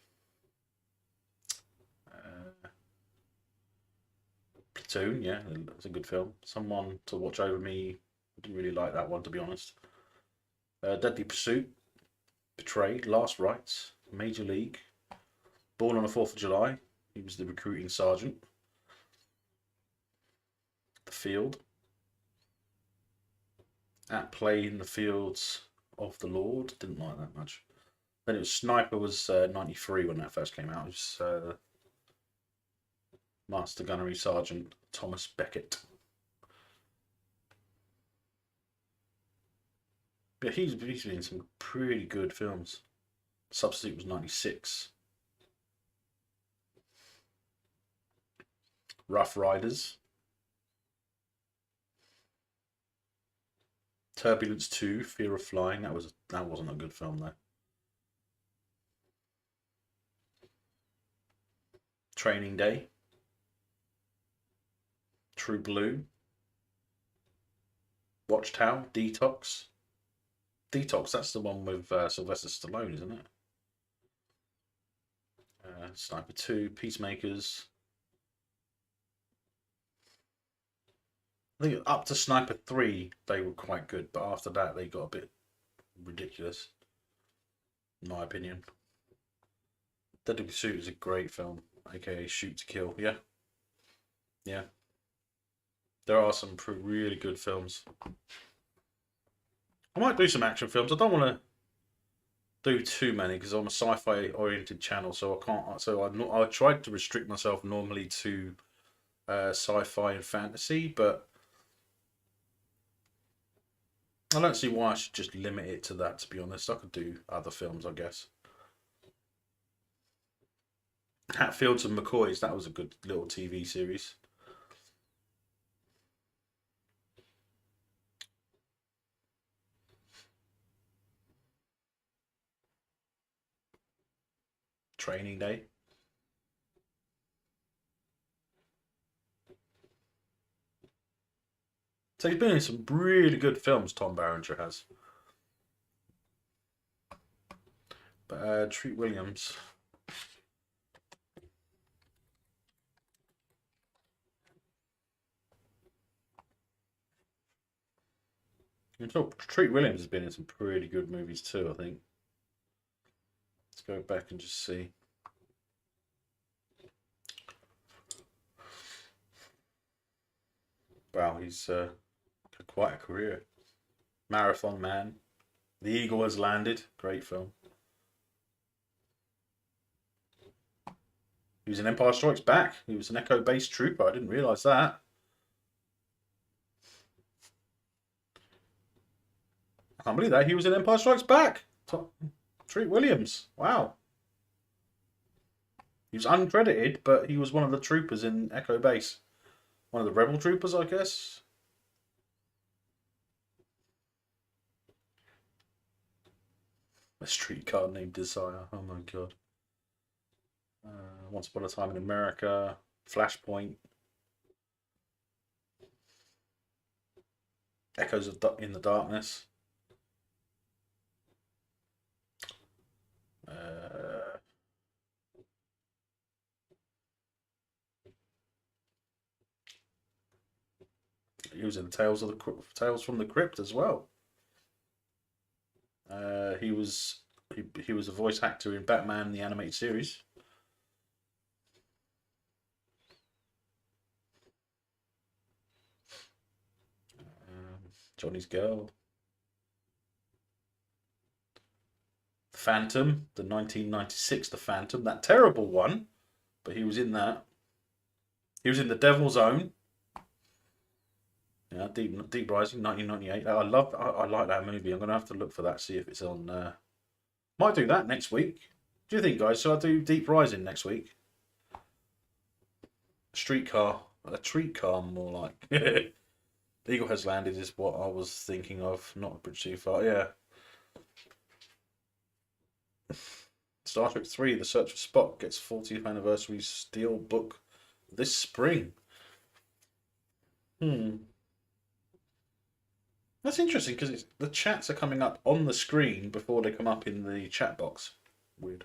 Platoon, yeah, it's a good film. Someone to Watch Over Me. I didn't really like that one, to be honest. Deadly Pursuit, Betrayed, Last Rites, Major League, Born on the 4th of July. He was the recruiting sergeant. The Field. At Play in the Fields of the Lord. Didn't like that much. Then it was Sniper was 93 when that first came out. It was Master Gunnery Sergeant Thomas Beckett. Yeah, he's been in some pretty good films. Substitute was 96. Rough Riders. Turbulence 2, Fear of Flying. That wasn't a good film though. Training Day. True Blue. Watchtower. Detox. Detox, that's the one with Sylvester Stallone, isn't it? Sniper 2, Peacemakers. I think up to Sniper 3, they were quite good, but after that, they got a bit ridiculous, in my opinion. Deadly Pursuit is a great film, aka Shoot to Kill. Yeah. Yeah. There are some really good films. I might do some action films. I don't want to do too many because I'm a sci-fi oriented channel, so I can't. So I tried to restrict myself normally to sci-fi and fantasy, but I don't see why I should just limit it to that. To be honest, I could do other films, I guess. Hatfields and McCoys. That was a good little TV series. Training Day. So he's been in some really good films, Tom Berenger has. But Treat Williams. And so Treat Williams has been in some pretty good movies too, I think. Let's go back and just see. Wow, he's had quite a career. Marathon Man. The Eagle Has Landed. Great film. He was in Empire Strikes Back. He was an Echo-based trooper. I didn't realise that. I can't believe that. He was in Empire Strikes Back. Treat Williams. Wow. He was uncredited, but he was one of the troopers in Echo Base. One of the rebel troopers, I guess. A Streetcar Named Desire. Oh my god. Once Upon a Time in America. Flashpoint. Echoes in the Darkness. He was in Tales from the Crypt as well. He was a voice actor in Batman the animated series. Johnny's Girl. Phantom, the 1996 The Phantom, that terrible one, but he was in that. He was in The Devil's Own. Yeah, Deep Rising, 1998. I like that movie. I'm gonna have to look for that, see if it's on. Might do that next week. Do you think, guys? Shall I do Deep Rising next week? A streetcar, more like. The Eagle Has Landed is what I was thinking of. Not a bridge too far. Yeah. Star Trek 3: The Search for Spock gets 40th anniversary steel book this spring. That's interesting because the chats are coming up on the screen before they come up in the chat box. Weird.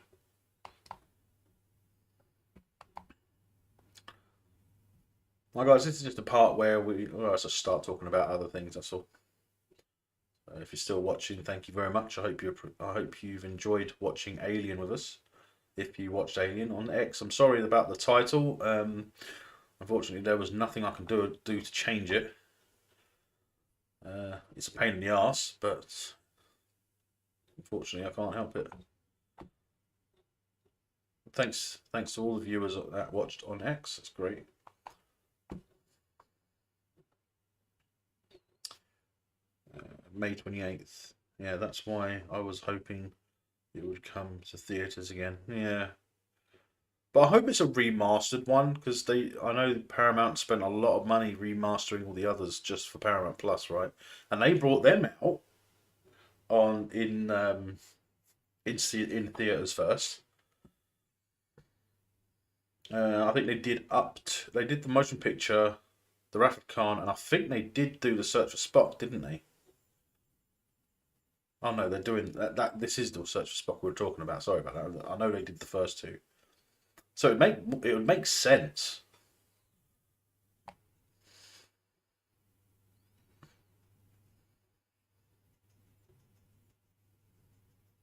Well, guys, this is just a part where we just start talking about other things. That's all. If you're still watching, thank you very much. I hope you've enjoyed watching Alien with us. If you watched Alien on X, I'm sorry about the title. Unfortunately, there was nothing I can do to change it. It's a pain in the arse, but unfortunately, I can't help it. thanks to all the viewers that watched on X. That's great. May 28th. Yeah, that's why I was hoping it would come to theatres again. Yeah. But I hope it's a remastered one, because I know Paramount spent a lot of money remastering all the others just for Paramount Plus, right? And they brought them out in theaters first. I think they did they did the motion picture, the Wrath of Khan, and I think they did do the Search for Spock, didn't they? Oh no, they're doing that. This is the Search for Spock we were talking about. Sorry about that. I know they did the first two, so it would make sense.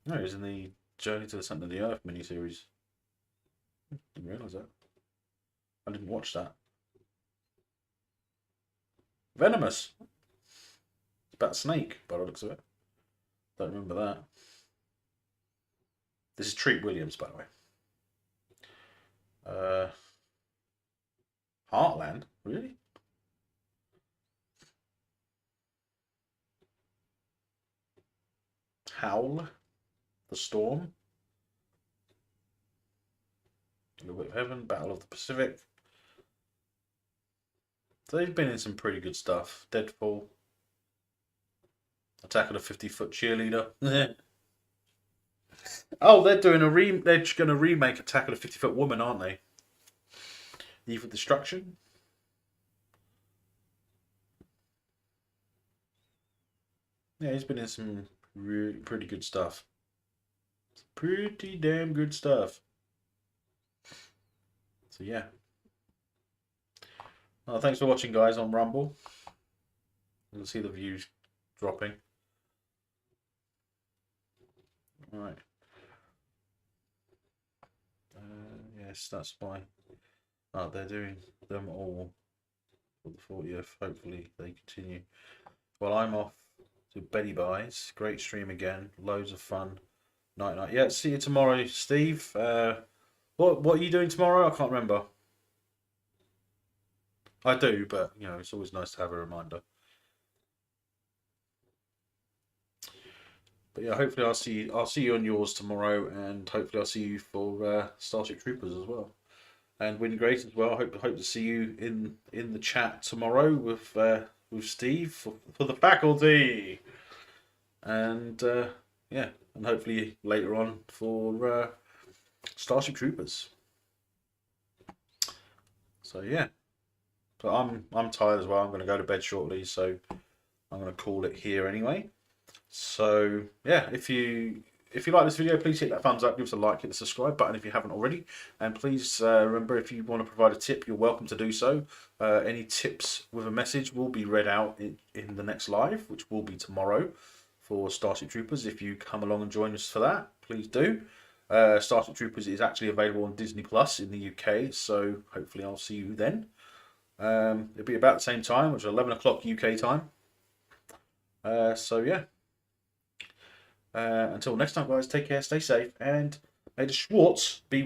No, it was in the Journey to the Centre of the Earth miniseries. Didn't realise that. I didn't watch that. Venomous. It's about a snake, by the looks of it. Don't remember that. This is Treat Williams, by the way. Heartland? Really? Howl? The Storm? A Little Bit of Heaven? Battle of the Pacific? So they've been in some pretty good stuff. Deadpool. Attack of the 50-Foot Cheerleader. Oh, they're doing they're going to remake Attack of the 50-Foot Woman, aren't they? Eve of Destruction. Yeah, he's been in some really pretty good stuff. Pretty damn good stuff. So yeah. Well, thanks for watching, guys, on Rumble. You'll see the views dropping. All right. Yes, that's why. Oh, they're doing them all for the 40th. Hopefully they continue. Well, I'm off to Betty Buys. Great stream again. Loads of fun. Night night. Yeah, see you tomorrow, Steve. What are you doing tomorrow? I can't remember. I do, but you know, it's always nice to have a reminder. But yeah, hopefully I'll see you on yours tomorrow, and hopefully I'll see you for Starship Troopers as well, and Win Grace as well. Hope to see you in the chat tomorrow with Steve for the faculty, and yeah, and hopefully later on for Starship Troopers. So yeah, but I'm tired as well. I'm going to go to bed shortly, so I'm going to call it here anyway. So yeah, if you like this video, please hit that thumbs up, give us a like, hit the subscribe button if you haven't already, and please remember, if you want to provide a tip, you're welcome to do so. Any tips with a message will be read out in the next live, which will be tomorrow for Starship Troopers. If you come along and join us for that, please do. Starship Troopers is actually available on Disney Plus in the UK, so hopefully I'll see you then. It'll be about the same time, which is 11 o'clock UK time. So yeah. Until next time, guys, take care, stay safe, and may the Schwartz be